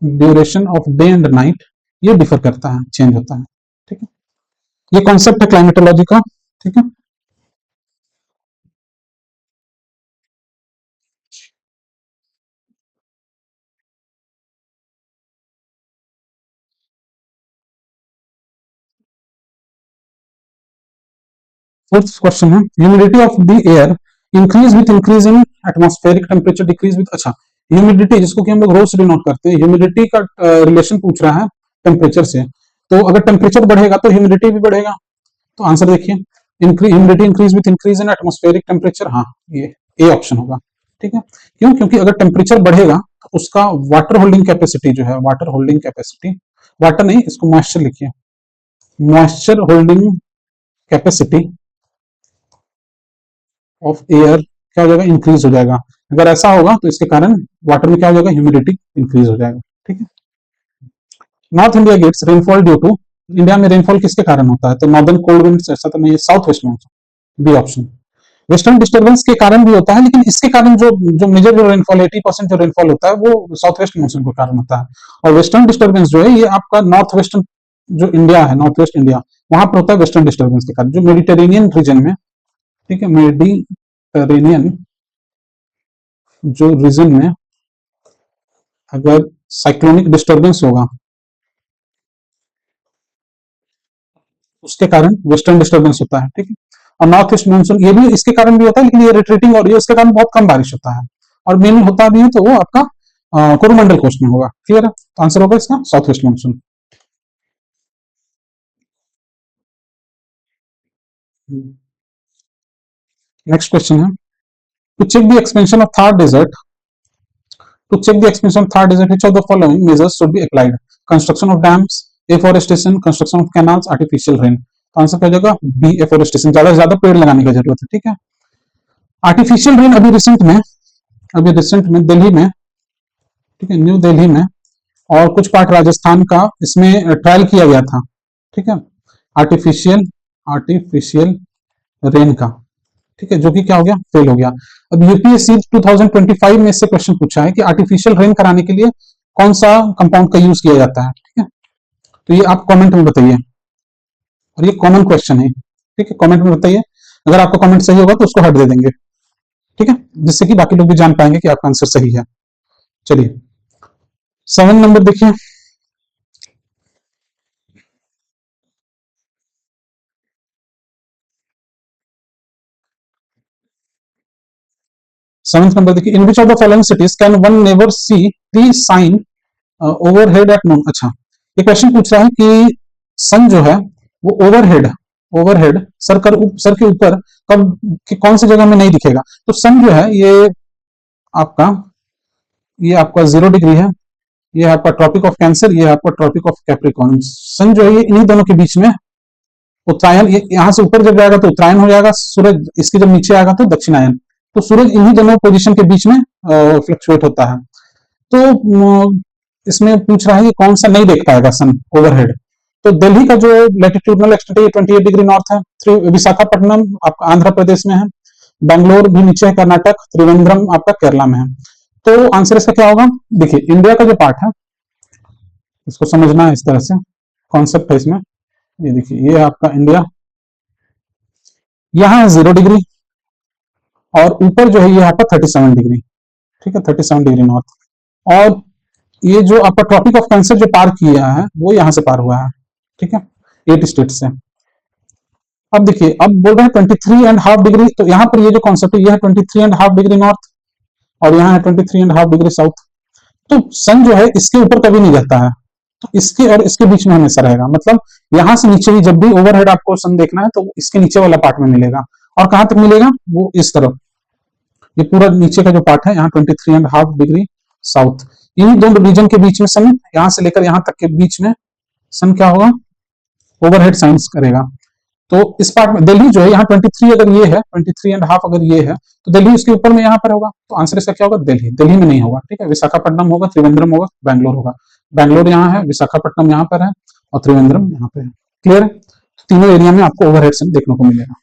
duration of day and night, ये डिफर करता है, चेंज होता है। ठीक है, ये कॉन्सेप्ट है क्लाइमेटोलॉजी का। ठीक है, फोर्थ क्वेश्चन है, humidity of the air increase with increase in atmospheric temperature, decrease with, अच्छा ह्यूमिडिटी जिसको कि हम लोग रोज डिनोट करते हैं, ह्यूमिडिटी का रिलेशन पूछ रहा है टेम्परेचर से, तो अगर टेम्परेचर बढ़ेगा तो ह्यूमिडिटी भी बढ़ेगा। तो आंसर देखिए, humidity increase with increase in atmospheric temperature, हाँ ये ए ऑप्शन होगा। ठीक है, क्यों? क्योंकि अगर टेम्परेचर बढ़ेगा तो उसका वाटर होल्डिंग कैपेसिटी जो है, वाटर होल्डिंग कैपेसिटी, वाटर नहीं इसको मॉइस्चर लिखिए, moisture holding capacity of air क्या हो जाएगा? इंक्रीज हो जाएगा। अगर ऐसा होगा तो इसके कारण वाटर में क्या हो जाएगा? ह्यूमिडिटी इंक्रीज हो जाएगा। ठीक है, north India gets rainfall due to, India में रेनफॉल किसके कारण होता है? तो नॉर्दर्न कोल्ड विंड्स, ऐसा तो नहीं है, south west monsoon, B option. Western disturbance के कारण भी होता है, लेकिन इसके कारण जो जो मेजर जो रेनफॉल 80% जो रेनफॉल होता है वो साउथ वेस्ट मानसून के कारण होता है। और वेस्टर्न डिस्टर्बेंस जो है ये आपका नॉर्थ वेस्टर्न जो इंडिया है, नॉर्थ वेस्ट इंडिया, वहां पर होता है वेस्टर्न डिस्टर्बेंस के कारण, जो मेडिटेरेनियन रीजन में, ठीक है, मेडिटेरेनियन जो रीजन में अगर साइक्लोनिक डिस्टर्बेंस होगा उसके कारण वेस्टर्न डिस्टर्बेंस होता है। ठीक है, और नॉर्थ ईस्ट मानसून ये भी इसके कारण भी होता है, लेकिन ये रिट्रीटिंग और ये उसके कारण बहुत कम बारिश होता है, और मेन होता भी है तो वो आपका कोरोमंडल कोस्ट में होगा। क्लियर है, तो आंसर होगा इसका south west monsoon. Next question है, to check the expansion of Thar desert, to check the expansion of Thar desert, which of the following measures should be applied? Construction of dams, afforestation, construction of canals, artificial rain। तो आंसर क्या हो जाएगा? बी, एफोरेस्टेशन, ज्यादा से ज्यादा पेड़ लगाने की जरूरत है। ठीक है, आर्टिफिशियल रेन अभी रिसेंट में दिल्ली में, ठीक है, न्यू दिल्ली में और कुछ पार्ट राजस्थान का इसमें ट्रायल किया गया था। ठीक है, आर्टिफिशियल आर्टिफिशियल रेन का, ठीक है, जो कि क्या हो गया? फेल हो गया। अब यूपीएससी 2025 में से क्वेश्चन पूछा है कि आर्टिफिशियल रेन कराने के लिए कौन सा कंपाउंड का यूज किया जाता है। ठीक है, तो ये आप कमेंट में बताइए, और ये कॉमन क्वेश्चन है। ठीक है, कमेंट में बताइए, अगर आपका कमेंट सही होगा तो उसको हट दे देंगे। ठीक है, जिससे कि बाकी लोग भी जान पाएंगे कि आपका आंसर सही है। चलिए, 7 नंबर देखिए, सेवंथ नंबर देखिए, in which of the following cities can one never see the sun overhead at noon. अच्छा, ये क्वेश्चन पूछ रहा है कि सन जो है वो ओवरहेड, ओवरहेड सर के ऊपर कब कि कौन सी जगह में नहीं दिखेगा। तो सन जो है आपका ये आपका 0 डिग्री है, ये आपका ट्रॉपिक ऑफ कैंसर, ये आपका ट्रॉपिक ऑफ कैप्रिकॉर्न। सन जो है ये इन्हीं दोनों के बीच में उत्तरायण, ये यहाँ से ऊपर जब जाएगा तो उत्तरायण हो जाएगा, सूरज इसके जब नीचे आएगा तो दक्षिणायन। तो सूरज इन्हीं दोनों पोजीशन के बीच में फ्लक्चुएट होता है। तो इसमें पूछ रहा है कि कौन सा नहीं देख पाएगा सन ओवरहेड। तो दिल्ली का जो लैटिट्यूडनल एक्सटेंट है 28 डिग्री नॉर्थ है, विशाखापट्टनम आपका आंध्र प्रदेश में है, बैंगलोर भी नीचे है कर्नाटक, त्रिवेंद्रम आपका केरला में है। तो आंसर इसका क्या होगा, देखिए इंडिया का जो पार्ट है इसको समझना है, इस तरह से कॉन्सेप्ट है इसमें। ये देखिए ये आपका इंडिया, यहाँ है 0 डिग्री और ऊपर जो है ये आपका 37 डिग्री, ठीक है 37 डिग्री नॉर्थ। और ये जो आपका ट्रॉपिक ऑफ कैंसर जो पार किया है वो यहाँ से पार हुआ है, ठीक है 8 स्टेट से। अब देखिए अब बोल रहे हैं 23.5 डिग्री, तो यहाँ पर ये जो कॉन्सेप्ट है ये है 23.5 डिग्री नॉर्थ और यहाँ है 23.5 डिग्री साउथ। तो सन जो है इसके ऊपर कभी नहीं रहता है, तो इसके और इसके बीच में हमेशा रहेगा। मतलब यहां से नीचे ही जब भी ओवरहेड आपको सन देखना है तो इसके नीचे वाला पार्ट में मिलेगा। और कहां तक मिलेगा, वो इस तरफ, ये पूरा नीचे का जो पार्ट है यहाँ 23.5 डिग्री साउथ, इन्हीं दोनों रीजन के बीच में सन, यहां से लेकर यहां तक के बीच में सन क्या होगा, ओवरहेड साइंस करेगा। तो इस पार्ट में दिल्ली जो है यहाँ 23 अगर ये है, 23.5 अगर ये है, तो दिल्ली उसके ऊपर में यहाँ पर होगा। तो आंसर इसका क्या होगा, दिल्ली। दिल्ली में नहीं होगा, ठीक है विशाखापट्टनम होगा, त्रिवेंद्रम होगा, बैंगलोर होगा। बैंगलोर यहाँ है, विशाखापट्टनम यहाँ पर है और त्रिवेंद्रम यहाँ पे है। क्लियर है, तो तीनों एरिया में आपको ओवरहेड सन देखने को मिलेगा।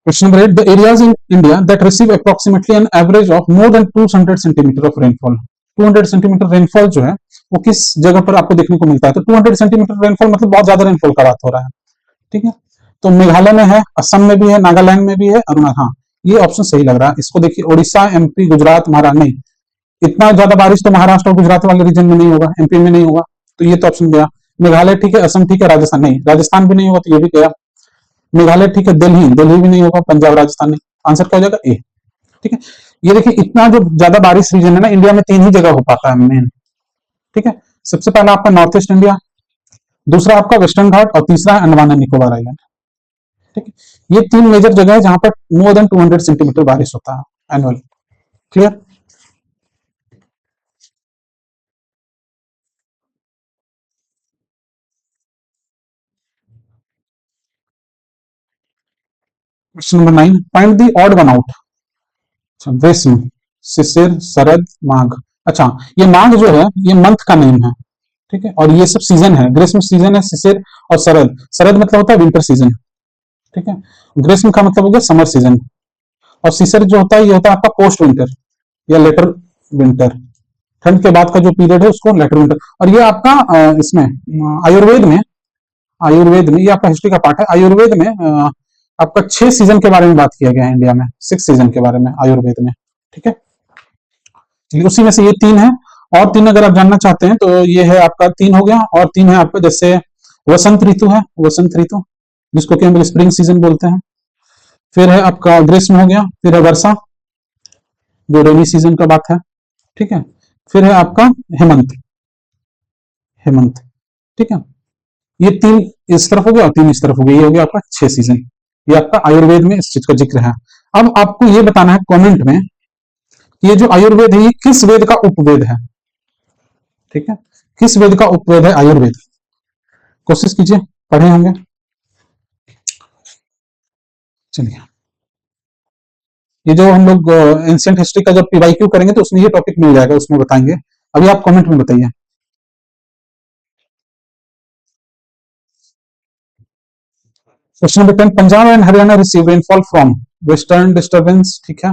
Question number 8. The areas in India that receive approximately an average of more than 200 centimetre of rainfall. 200 centimetre rainfall जो है वो किस जगह पर आपको देखने को मिलता है। तो 200 सेंटीमीटर रेनफॉल मतलब बहुत ज्यादा रेनफॉल का बात हो रहा है, ठीक है। तो मेघालय में है, असम में भी है, नागालैंड में भी है, अरुणाचल, हाँ ये ऑप्शन सही लग रहा है। इसको देखिए उड़ीसा, एमपी, गुजरात, महाराष्ट्र, नहीं इतना ज्यादा बारिश तो महाराष्ट्र और गुजरात वाले रीजन में नहीं होगा, एमपी में नहीं होगा, तो ये तो ऑप्शन गया। मेघालय ठीक है, असम ठीक है, राजस्थान नहीं, राजस्थान भी नहीं होगा तो ये भी गया। मेघालय ठीक है, दिल्ली दिल्ली भी नहीं होगा, पंजाब राजस्थान नहीं, आंसर क्या हो जाएगा ए, ठीक है। ये देखिए इतना जो ज्यादा बारिश रीजन है ना इंडिया में 3 ही जगह हो पाता है मेन, ठीक है। सबसे पहला आपका नॉर्थ ईस्ट इंडिया, दूसरा आपका वेस्टर्न घाट और तीसरा है अंडमान एंड निकोबार आइलैंड, ठीक है। ये 3 मेजर जगह है जहां पर मोर देन 200 सेंटीमीटर बारिश होता है annual. Clear. Question number 9, find the odd one out. वेस्म, शिशिर, शरद, माघ। अच्छा ये माघ जो है ये मंथ का नेम है, ठीक है, और ये सब सीजन है, ग्रीष्म सीजन है, शिशिर और शरद, शरद मतलब होता है विंटर सीजन, ठीक है। ग्रीष्म का मतलब हो गया समर सीजन, और शिशिर जो होता है ये होता है आपका पोस्ट विंटर या लेटर विंटर, ठंड के बाद का जो पीरियड है उसको लेटर विंटर। और ये आपका इसमें आयुर्वेद में, आयुर्वेद में ये आपका हिस्ट्री का पार्ट है, आयुर्वेद में आपका 6 सीजन के बारे में बात किया गया है इंडिया में, 6 सीजन के बारे में आयुर्वेद में, ठीक है। चलिए उसी में से ये 3 है, और 3 अगर आप जानना चाहते हैं तो ये है आपका 3 हो गया, और 3 है आपका जैसे वसंत ऋतु है, वसंत ऋतु जिसको कि हम स्प्रिंग सीजन बोलते हैं, फिर है आपका ग्रीष्म हो गया, फिर है वर्षा जो रेनी सीजन का बात है, ठीक है, फिर है आपका हेमंत, हेमंत, ठीक है। ये 3 इस तरफ हो गया और 3 इस तरफ हो गया, ये हो गया आपका 6 सीजन। ये आपका आयुर्वेद में इस चीज का जिक्र है। अब आपको ये बताना है कमेंट में ये जो आयुर्वेद है ये किस वेद का उपवेद है, ठीक है, किस वेद का उपवेद है आयुर्वेद, कोशिश कीजिए, पढ़े होंगे। चलिए ये जो हम लोग एंशिएंट हिस्ट्री का जब पीवाईक्यू करेंगे तो उसमें ये टॉपिक मिल जाएगा, उसमें बताएंगे। अभी आप कमेंट में बताइए। Question number 10, Punjab and Haryana receive rainfall from western disturbance, ठीक है,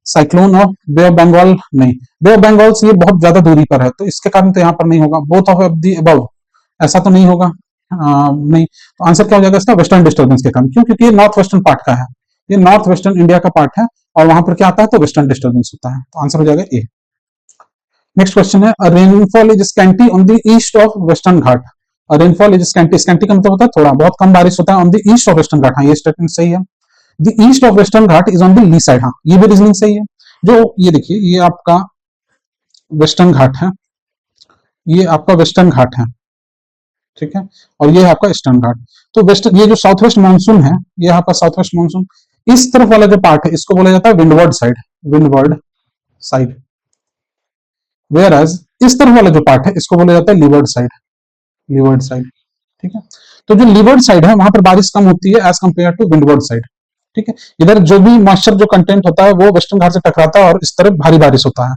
cyclone of bay of Bengal, नहीं बे ऑफ बंगाल से ये बहुत ज्यादा दूरी पर है तो इसके कारण तो यहाँ पर नहीं होगा, बोथ ऑफ द अबव ऐसा तो नहीं होगा, नहीं, तो आंसर क्या हो जाएगा इसका, वेस्टर्न डिस्टर्बेंस के कारण। क्यों? क्योंकि ये नॉर्थ वेस्टर्न पार्ट का है, ये नॉर्थ वेस्टर्न इंडिया का पार्ट है, और वहां पर क्या आता है, तो वेस्टर्न डिस्टर्बेंस होता है, तो आंसर हो जाएगा ए। नेक्स्ट क्वेश्चन है, rainfall is scanty on the east of western Ghat. Rainfall is scanty, scanty का मतलब होता है थोड़ा बहुत कम बारिश होता है, on the east of western ghat, हाँ ये स्टेटमेंट सही है। The east of western ghat is on the lee side, हाँ ये भी रीजनिंग सही है। जो ये देखिए, ये आपका वेस्टर्न घाट है, ये आपका वेस्टर्न घाट है, ठीक है, और ये है आपका ईस्टर्न घाट। तो वेस्ट, ये जो साउथ वेस्ट मानसून है, ये आपका साउथ वेस्ट मानसून, इस तरफ वाला जो पार्ट है इसको बोला जाता है windward side, windward side. Whereas इस तरफ वाला जो पार्ट है इसको बोला जाता है लीवर्ड साइड, लीवर्ड साइड, ठीक है। तो जो लीवर्ड साइड है वहां पर बारिश कम होती है as compare to windward side, ठीक है। इधर जो भी मॉइस्चर जो कंटेंट होता है वो वेस्टर्न घाट से टकराता है और इस तरफ भारी बारिश होता है।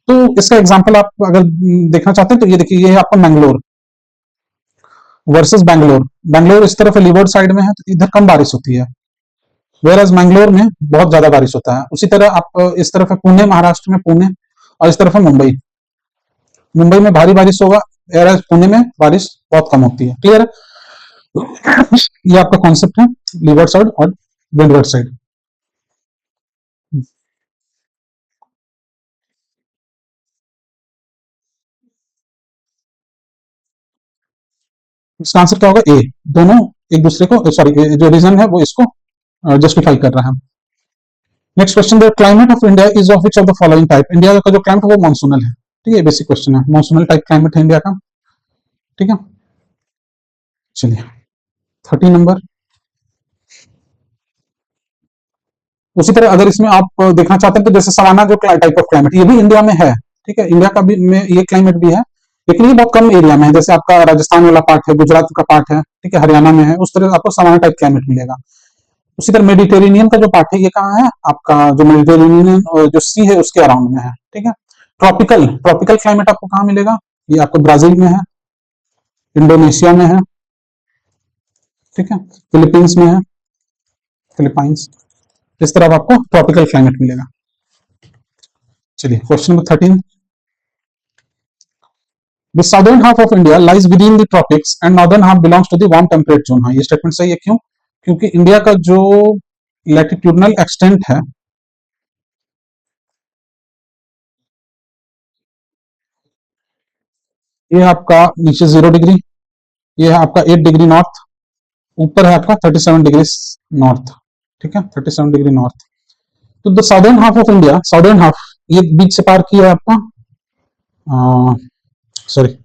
तो इसका एग्जांपल आप अगर देखना चाहते हैं तो ये देखिए, ये है आपका मैंगलोर वर्सेस बैंगलोर। बैंगलोर इस तरफ लीवर्ड साइड में है तो इधर कम बारिश होती है, वेयर एज मैंगलोर में बहुत ज्यादा बारिश होता है। उसी तरह आप इस तरफ है पुणे, महाराष्ट्र में पुणे, और इस तरफ है मुंबई, मुंबई में भारी बारिश होगा, वेयर एज पुणे में बारिश बहुत कम होती है। क्लियर है? ये आपका कॉन्सेप्ट है लीवर्ड साइड और विंडवर्ड साइड। इसका आंसर क्या होगा, ए। दोनों एक दूसरे को, सॉरी, जो रीजन है वो इसको जस्टिफाई कर रहा है। Next question, the climate of India is of which of the following type. India का जो क्लाइमेट है वो मानसूनल है, ठीक है, बेसिक क्वेश्चन है, मानसूनल टाइप क्लाइमेट है इंडिया का, ठीक है। चलिए 30 नंबर। उसी तरह अगर इसमें आप देखना चाहते हैं तो जैसे सवाना जो टाइप ऑफ क्लाइमेट, ये भी इंडिया में है, ठीक है, इंडिया का भी में ये क्लाइमेट भी है, लेकिन ये बहुत कम एरिया में है। जैसे आपका राजस्थान वाला पार्ट है, गुजरात का पार्ट है, ठीक है, हरियाणा में है, उस तरह आपको सवाना टाइप क्लाइमेट मिलेगा। उसी तरह मेडिटेरेनियन का जो पार्ट है ये कहाँ है आपका, जो मेडिटेरेनियन जो सी है उसके अराउंड में है, ठीक है। ट्रॉपिकल, ट्रॉपिकल क्लाइमेट आपको कहाँ मिलेगा, ये आपको ब्राजील में है, इंडोनेशिया में है, ठीक है, फिलीपींस में है, फिलीपाइंस, इस तरह आपको ट्रॉपिकल क्लाइमेट मिलेगा। चलिए question number 13, the southern half of India lies within the tropics and northern half belongs to the warm temperate zone. हाँ ये स्टेटमेंट सही है, क्यों? क्योंकि इंडिया का जो लैटिट्यूडनल एक्सटेंट है, ये है आपका नीचे 0 डिग्री, ये है आपका 8 डिग्री नॉर्थ, ऊपर है आपका 37 डिग्री नॉर्थ, ठीक है, 37 डिग्री नॉर्थ। तो the southern half of India, southern half, ये बीच से पार किया है आपका, सॉरी,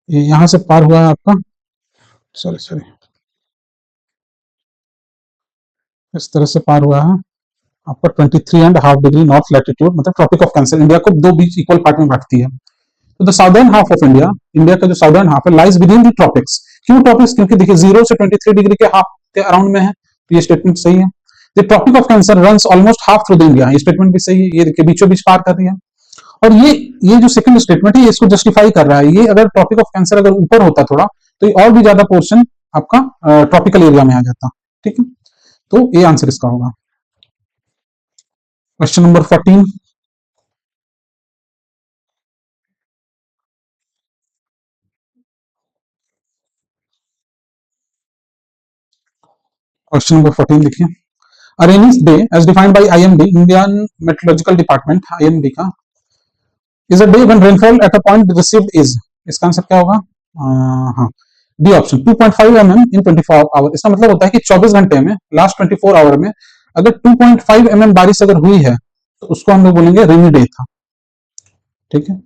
ये यहां से पार हुआ है आपका, सॉरी सॉरी, इस तरह से पार हुआ है आपका 23.5 डिग्री नॉर्थ लैटिट्यूड, मतलब ट्रॉपिक ऑफ कैंसर इंडिया को दो बीच इक्वल पार्ट में बांटती है। तो the southern half of India, India का जो साउदर्न हाफ है, lies within the tropics. क्यों ट्रॉपिक्स? क्योंकि देखिए 0 से 23 डिग्री के हाफ के अराउंड में है, तो ये स्टेटमेंट सही है। The tropic of cancer runs almost half through the India, ये स्टेटमेंट भी सही है, ये देखिए बीचों बीच पार कर रही है। और ये जो सेकंड स्टेटमेंट है ये इसको जस्टिफाई कर रहा है। ये अगर टॉपिक ऑफ कैंसर अगर ऊपर होता थोड़ा, तो ये और भी ज्यादा पोर्शन आपका ट्रॉपिकल एरिया में आ जाता, ठीक है। तो ये आंसर इसका होगा। क्वेश्चन नंबर 14, क्वेश्चन नंबर 14 लिखिए, a rainy day as defined by IMD, Indian meteorological department, IMD का, is a day when rainfall at a point received is. इसका आंसर क्या होगा? हाँ, D option, 2.5 mm in 24 hour. इसका मतलब होता है कि 24 घंटे में, लास्ट 24 आवर में अगर 2.5 mm बारिश अगर हुई है तो उसको हम लोग बोलेंगे रेनी डे था, ठीक है,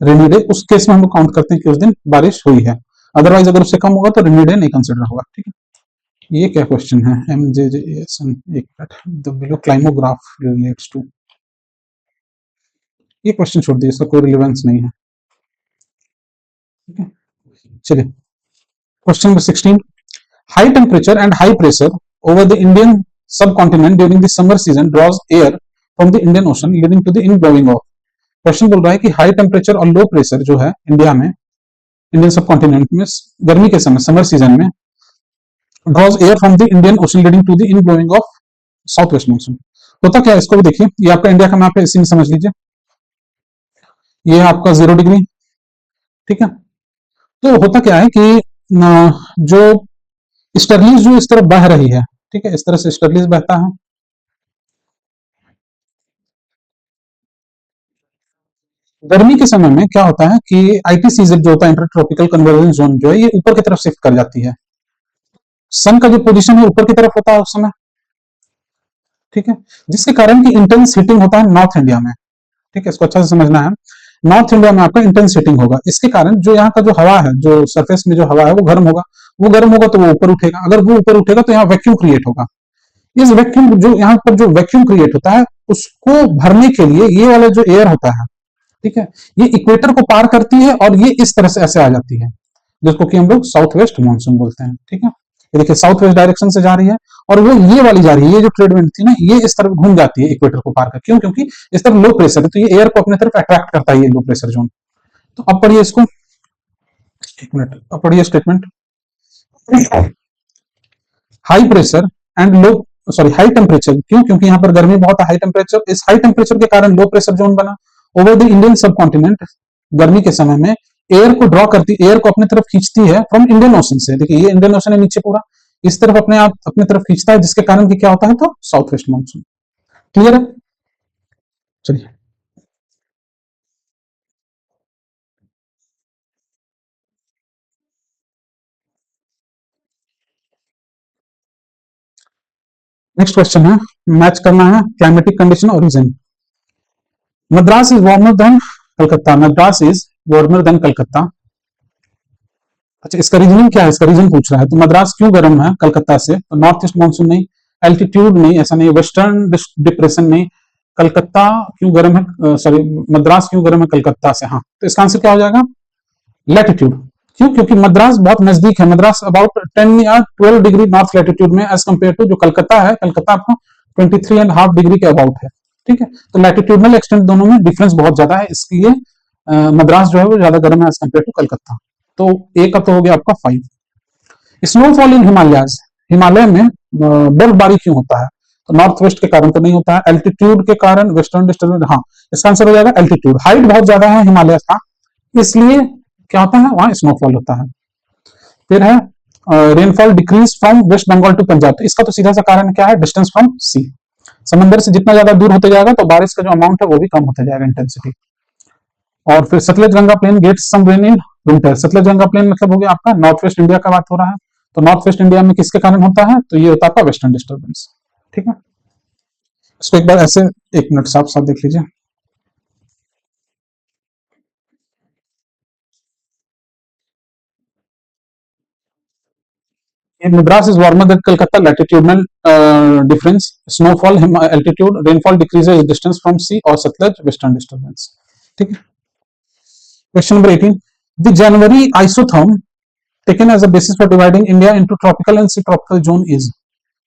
रेनी डे। उस केस में हम लोग काउंट करते हैं कि उस दिन बारिश हुई है, अदरवाइज अगर उससे कम होगा तो रेनी डे नहीं कंसिडर होगा, ठीक है। ये क्या क्वेश्चन है, M J J S N, एक minute, the below climograph relates to, ये क्वेश्चन छोड़ दिए, इसका कोई रिलेवेंस नहीं है, ठीक है। चलिए question number 16, high temperature and high pressure over the Indian subcontinent during the summer season draws air from the Indian ocean leading to the in blowing off. Question बोल रहा है कि हाई टेम्परेचर और लो प्रेशर जो है इंडिया में, इंडियन सब कॉन्टिनेंट में गर्मी के समय, समर सीजन में, draws air from the Indian ocean leading to the in blowing of south west monsoon. होता क्या है, इसको भी देखिए, ये आपका इंडिया का मैप है, इसी में समझ लीजिए, ये है आपका 0 डिग्री, ठीक है। तो होता क्या है कि जो स्टरलीज जो इस तरफ बह रही है, ठीक है, इस तरह से स्टरलीज बहता है। गर्मी के समय में क्या होता है कि आईटीसीजेड जो होता है, इंटर ट्रॉपिकल कन्वर्जेंस जोन, जो है ये ऊपर की तरफ शिफ्ट कर जाती है। सन का जो पोजीशन है ऊपर की तरफ होता है उस समय, ठीक है, जिसके कारण की इंटेंस हीटिंग होता है नॉर्थ इंडिया में, ठीक है, इसको अच्छा से समझना है। नॉर्थ इंडिया में आपका इंटेंस हीटिंग होगा, इसके कारण जो यहाँ का जो हवा है, जो सरफेस में जो हवा है वो गर्म होगा, वो गर्म होगा तो वो ऊपर उठेगा, अगर वो ऊपर उठेगा तो यहाँ वैक्यूम क्रिएट होगा। इस वैक्यूम जो यहाँ पर जो वैक्यूम क्रिएट होता है उसको भरने के लिए ये वाला जो एयर होता है, ठीक है, ये इक्वेटर को पार करती है और ये इस तरह से ऐसे आ जाती है, जिसको कि हम लोग साउथ वेस्ट मानसून बोलते हैं, ठीक है। ये देखिए साउथ वेस्ट डायरेक्शन से जा रही है और वो ये वाली जा रही है, ये जो ट्रेड विंड थी ना ये इस तरफ घूम जाती है इक्वेटर को पार कर, क्यों, क्योंकि इस तरफ लो प्रेशर है तो ये एयर को अपने तरफ अट्रैक्ट करता है, ये लो प्रेशर जोन। तो अब पढ़िए इसको, एक मिनट, अब पढ़िए statement. High pressure and low, sorry high temperature, क्यों, क्योंकि यहाँ पर गर्मी बहुत है, हाई टेम्परेचर, इस हाई टेम्परेचर के कारण लो प्रेशर जोन बना ओवर द इंडियन सब कॉन्टिनेंट। गर्मी के समय में एयर को ड्रॉ करती, एयर को अपने तरफ खींचती है फ्रॉम इंडियन ओशन से, देखिए ये इंडियन ओशन है नीचे पूरा, इस तरफ अपने आप अपने तरफ खींचता है, जिसके कारण की क्या होता है, तो साउथ वेस्ट मानसून। क्लियर है, चलिए नेक्स्ट क्वेश्चन है, मैच करना है क्लाइमेटिक कंडीशन और region. Madras is warmer than Calcutta, Madras is warmer than Calcutta. अच्छा इसका रीजनिंग क्या है, इसका रीजन पूछ रहा है, तो मद्रास क्यों गर्म है कलकत्ता से, तो नॉर्थ ईस्ट मानसून नहीं, एल्टीट्यूड नहीं, ऐसा नहीं, वेस्टर्न डिप्रेशन नहीं, कलकत्ता क्यों गर्म है, सॉरी मद्रास क्यों गर्म है कलकत्ता से, हाँ तो इसका आंसर क्या हो जाएगा, लैटिट्यूड। क्यों, क्योंकि मद्रास बहुत नजदीक है, मद्रास अबाउट 10 या 12 डिग्री नॉर्थ लैटिट्यूड में एज कम्पेयर टू जो कलकत्ता है, कलकत्ता आपको 23.5 डिग्री के अबाउट है, ठीक है, तो लैटिट्यूडनल एक्सटेंट दोनों में डिफरेंस बहुत ज्यादा है, इसलिए मद्रास जो है वो ज्यादा गर्म है एज कम्पेयर टू कलकत्ता। तो ए का तो हो गया आपका 5। स्नोफॉल इन हिमालयाज, हिमालय में बर्फबारी क्यों होता है, तो नॉर्थ वेस्ट के कारण तो नहीं होता है, एल्टीट्यूड के कारण, वेस्टर्न डिस्टर्बेंस, हाँ इसका आंसर हो जाएगा एल्टीट्यूड, हाइट बहुत ज्यादा है हिमालय का, इसलिए क्या होता है वहां स्नोफॉल होता है। फिर है rainfall decrease from West Bengal to Punjab, तो इसका तो सीधा सा कारण क्या है, डिस्टेंस फ्रॉम सी, समंदर से जितना ज्यादा दूर होते जाएगा तो बारिश का जो अमाउंट है वो भी कम होता जाएगा, इंटेंसिटी। और फिर Sutlej Ganga plain gets some rain in winter, Sutlej Ganga plain मतलब हो गया आपका नॉर्थ वेस्ट इंडिया का बात हो रहा है, तो नॉर्थ वेस्ट इंडिया में किसके कारण होता है, तो ये होता है आपका वेस्टर्न डिस्टर्बेंस, ठीक है। इसको एक बार ऐसे, एक मिनट साफ साफ देख लीजिए। Madras is warmer than Calcutta, latitudinal difference, snowfall, altitude, rainfall decreases distance from sea or Satluj, western disturbance. ठीक है। Question number 18, the January isotherm taken as a basis for dividing India into tropical and sea tropical zone is.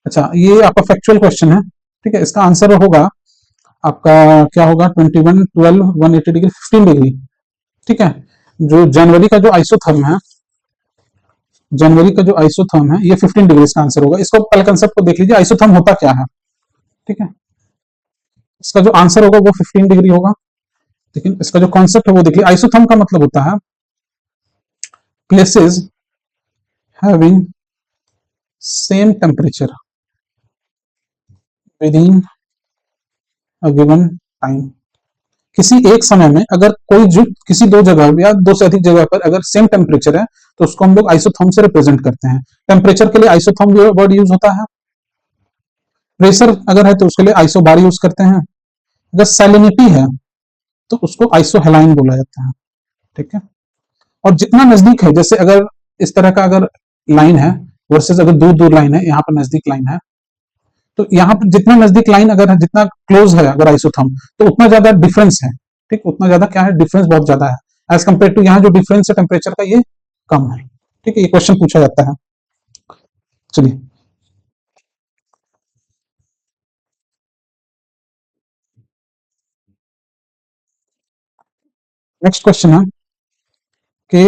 अच्छा ये आपका फैक्चुअल क्वेश्चन है, ठीक है, इसका आंसर होगा आपका क्या होगा, 21, 12, 180 डिग्री, 15 डिग्री, ठीक है। जो जनवरी का जो आइसोथर्म है, जनवरी का जो आइसोथर्म है ये 15 डिग्री का आंसर होगा। इसको पहले कंसेप्ट को देख लीजिए, आइसोथर्म होता क्या है, ठीक है, इसका जो आंसर होगा वो 15 डिग्री होगा, लेकिन इसका जो कॉन्सेप्ट है वो देखिए, आइसोथर्म का मतलब होता है places having same temperature with in a given time. किसी एक समय में अगर कोई जो किसी दो जगह या दो से अधिक जगह पर अगर सेम टेम्परेचर है तो उसको हम लोग आइसोथर्म से रिप्रेजेंट करते हैं। टेम्परेचर के लिए आइसोथर्म वर्ड यूज होता है, प्रेशर अगर है तो उसके लिए आइसोबार यूज करते हैं, अगर सैलिनिटी है तो उसको आइसोहेलाइन बोला जाता है, ठीक है। और जितना नजदीक है, जैसे अगर इस तरह का अगर लाइन है वर्सेस अगर दूर दूर लाइन है, यहाँ पर नजदीक लाइन है, तो यहाँ पर जितना नजदीक लाइन अगर है, जितना क्लोज है अगर आइसोथर्म, तो उतना ज्यादा डिफरेंस है, ठीक, उतना ज्यादा क्या है, डिफरेंस बहुत ज्यादा है एज कम्पेयर टू यहाँ जो डिफरेंस है टेम्परेचर का ये कम है, ठीक है, ये क्वेश्चन पूछा जाता है। चलिए नेक्स्ट क्वेश्चन है कि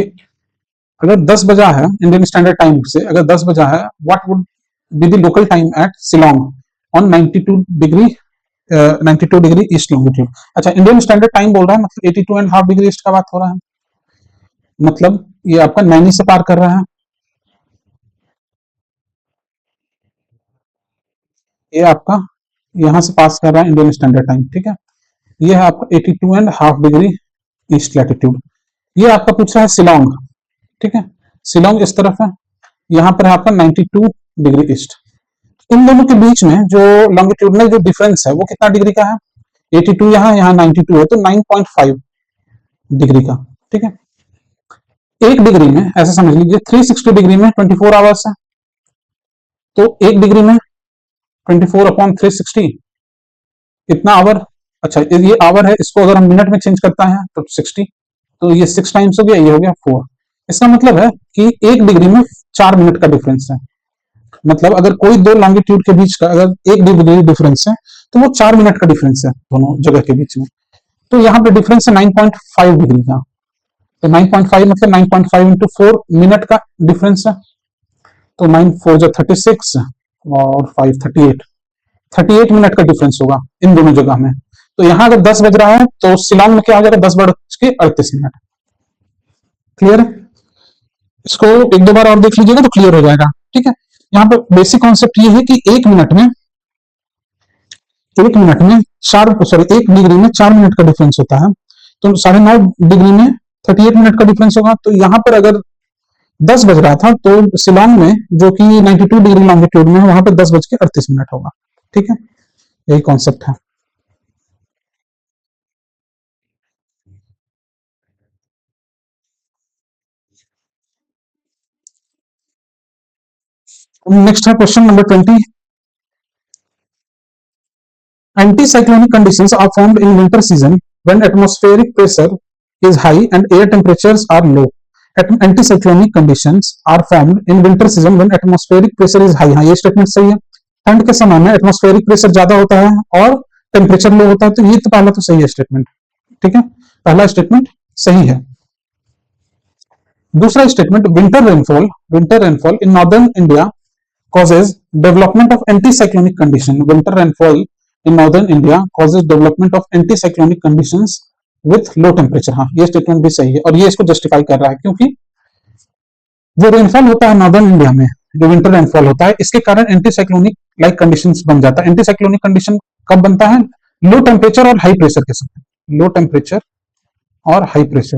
अगर 10 बजा है इंडियन स्टैंडर्ड टाइम से, अगर 10 बजा है, what would be the local time at Shillong on 92 degree 92 degree east longitude. अच्छा इंडियन स्टैंडर्ड टाइम बोल रहा है, मतलब 82.5 डिग्री ईस्ट का बात हो रहा है, मतलब ये आपका 90 से पार कर रहा है, ये आपका यहाँ से पास कर रहा है इंडियन स्टैंडर्ड टाइम, ठीक है। ये है आपका 82.5 डिग्री ईस्ट लैटिट्यूड। ये आपका पूछ रहा है शिलोंग, ठीक है, शिलोंग इस तरफ है, यहाँ पर है आपका 92 डिग्री ईस्ट। इन दोनों के बीच में जो लॉन्गिट्यूडनल जो डिफरेंस है वो कितना डिग्री का है, 82 यहाँ 92 है, तो 9.5 डिग्री का, ठीक है। एक डिग्री में ऐसा समझ लीजिए 360 डिग्री में 24 आवर्स है, तो एक डिग्री में 24/360 इतना आवर। अच्छा ये आवर है, इसको अगर हम मिनट में चेंज करता है तो 60, तो ये 6 टाइम्स हो गया, ये हो गया 4। इसका मतलब है कि एक डिग्री में 4 मिनट का डिफरेंस है। मतलब अगर कोई दो लॉन्गिट्यूड के बीच का अगर एक डिग्री डिफरेंस है तो वो 4 मिनट का डिफरेंस है दोनों जगह के बीच में। तो यहाँ पे डिफरेंस है 9.5 डिग्री का, तो 9.5 मतलब 9.5 इंटू 4 मिनट का डिफरेंस है, तो 9 4 जो 36 और 5 38 मिनट का डिफरेंस होगा इन दोनों जगह में। तो यहाँ अगर 10 बज रहा है तो शिलोंग में क्या हो जाएगा, 10:38। क्लियर है? इसको एक दो बार और देख लीजिएगा तो क्लियर हो जाएगा, ठीक है। यहाँ पे बेसिक कॉन्सेप्ट ये है कि एक मिनट में 1 डिग्री में 4 मिनट का डिफरेंस होता है, तो 9.5 डिग्री में 38 मिनट का डिफरेंस होगा। तो यहाँ पर अगर 10 बज रहा था तो शिलोंग में जो कि 92 डिग्री लॉन्गिट्यूड में है वहां पर 10:38 होगा, ठीक है। यही कॉन्सेप्ट है। नेक्स्ट है question number 20। Anticyclonic conditions are formed in winter season when atmospheric pressure is high and air temperatures are low. Anticyclonic conditions are formed in winter season when atmospheric pressure is high. हाँ ये स्टेटमेंट सही है। ठंड के समय में एटमॉस्फेरिक प्रेशर ज्यादा होता है और टेम्परेचर लो होता है, तो ये तो पहला तो सही है स्टेटमेंट, ठीक है, पहला स्टेटमेंट सही है। दूसरा statement, winter rainfall in northern India causes development of anticyclonic condition. Winter rainfall in northern India causes development of anticyclonic conditions with low temperature. हाँ ये स्टेटमेंट भी सही है और ये इसको जस्टिफाई कर रहा है, क्योंकि जो रेनफॉल होता है नॉर्दर्न इंडिया में, जो विंटर रेनफॉल होता है, इसके कारण एंटीसाइक्लोनिक लाइक कंडीशंस बन जाता है। एंटीसाइक्लोनिक कंडीशन कब बनता है, लो टेम्परेचर और हाई प्रेशर के समय, लो टेम्परेचर और हाई प्रेशर,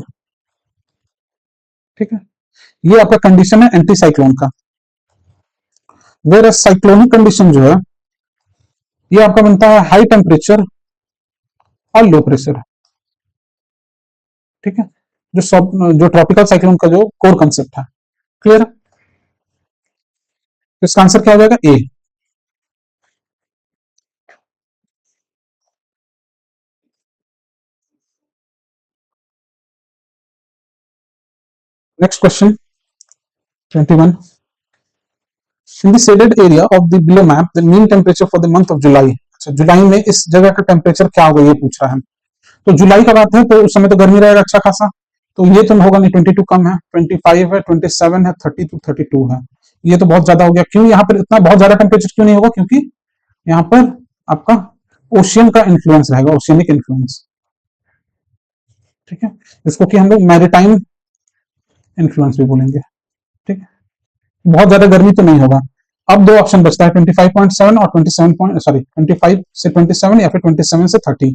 ठीक है। ये आपका कंडीशन है एंटीसाइक्लोन का। वेर साइक्लोनिक कंडीशन जो है ये आपका बनता है हाई टेम्परेचर और लो प्रेशर, ठीक है, जो ट्रॉपिकल साइक्लोन का जो कोर कंसेप्ट है। क्लियर है? तो इसका आंसर क्या हो जाएगा, A. Next question 21। In the shaded area of the below map, the mean temperature for the month of July. अच्छा जुलाई में इस जगह का टेम्परेचर क्या होगा ये पूछ रहा है। तो जुलाई का बात है तो उस समय तो गर्मी रहेगा अच्छा खासा, तो ये तो होगा नहीं, 22 कम है, 25 है, 27 है, 32 है, ये तो बहुत ज्यादा हो गया। क्यों यहाँ पर इतना बहुत ज्यादा टेम्परेचर क्यों नहीं होगा, क्योंकि यहाँ पर आपका ओशियन का इन्फ्लुएंस रहेगा, ओशियनिक इन्फ्लुएंस, ठीक है, इसको कि हम लोग मैरिटाइम इन्फ्लुएंस भी बोलेंगे, ठीक है। बहुत ज्यादा गर्मी तो नहीं होगा। अब दो ऑप्शन बचता है, 25.7 और 25 से 27 या फिर 27 से 30।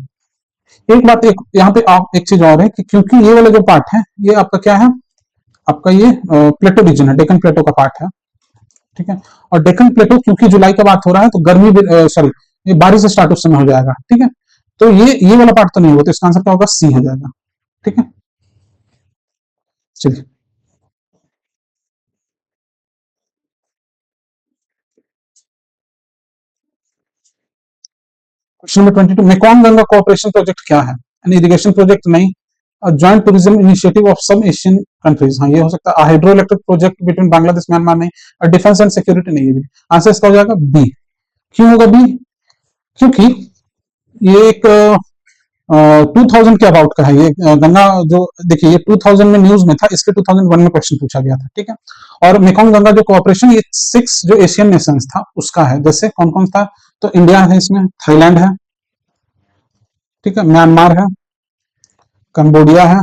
एक बात यहाँ पे आप एक चीज और है कि क्योंकि ये वाला जो पार्ट है ये आपका क्या है, आपका ये प्लेटो रीजन है, डेकन प्लेटो का पार्ट है, ठीक है। और डेकन प्लेटो क्योंकि जुलाई का बात हो रहा है तो गर्मी सॉरी ये बारिश स्टार्ट उस समय हो जाएगा, ठीक है। तो ये वाला पार्ट तो नहीं होगा, तो इसका आंसर क्या होगा, सी हो जाएगा, ठीक है। चलिए question number 22। Mekong Ganga cooperation project क्या है, एन इरिगेशन प्रोजेक्ट नहीं, जॉइंट टूरिज्म इनिशिएटिव ऑफ सब एशियन कंट्रीज, हाँ ये हो सकता है। Hydro electric project between Bangladesh Myanmar नहीं, और डिफेंस एंड सिक्योरिटी नहीं है। आंसर इसका हो जाएगा बी। क्यों होगा बी, क्योंकि ये एक 2000 के अबाउट का है ये गंगा जो, देखिए ये 2000 में न्यूज में था, इसके 2001 में क्वेश्चन पूछा गया था, ठीक है। और मेकॉन्ग गंगा जो कोऑपरेशन ये 6 जो एशियन नेशंस था उसका है, जैसे कौन कौन था, तो इंडिया है इसमें, थाईलैंड है, ठीक है, म्यांमार है, कंबोडिया है,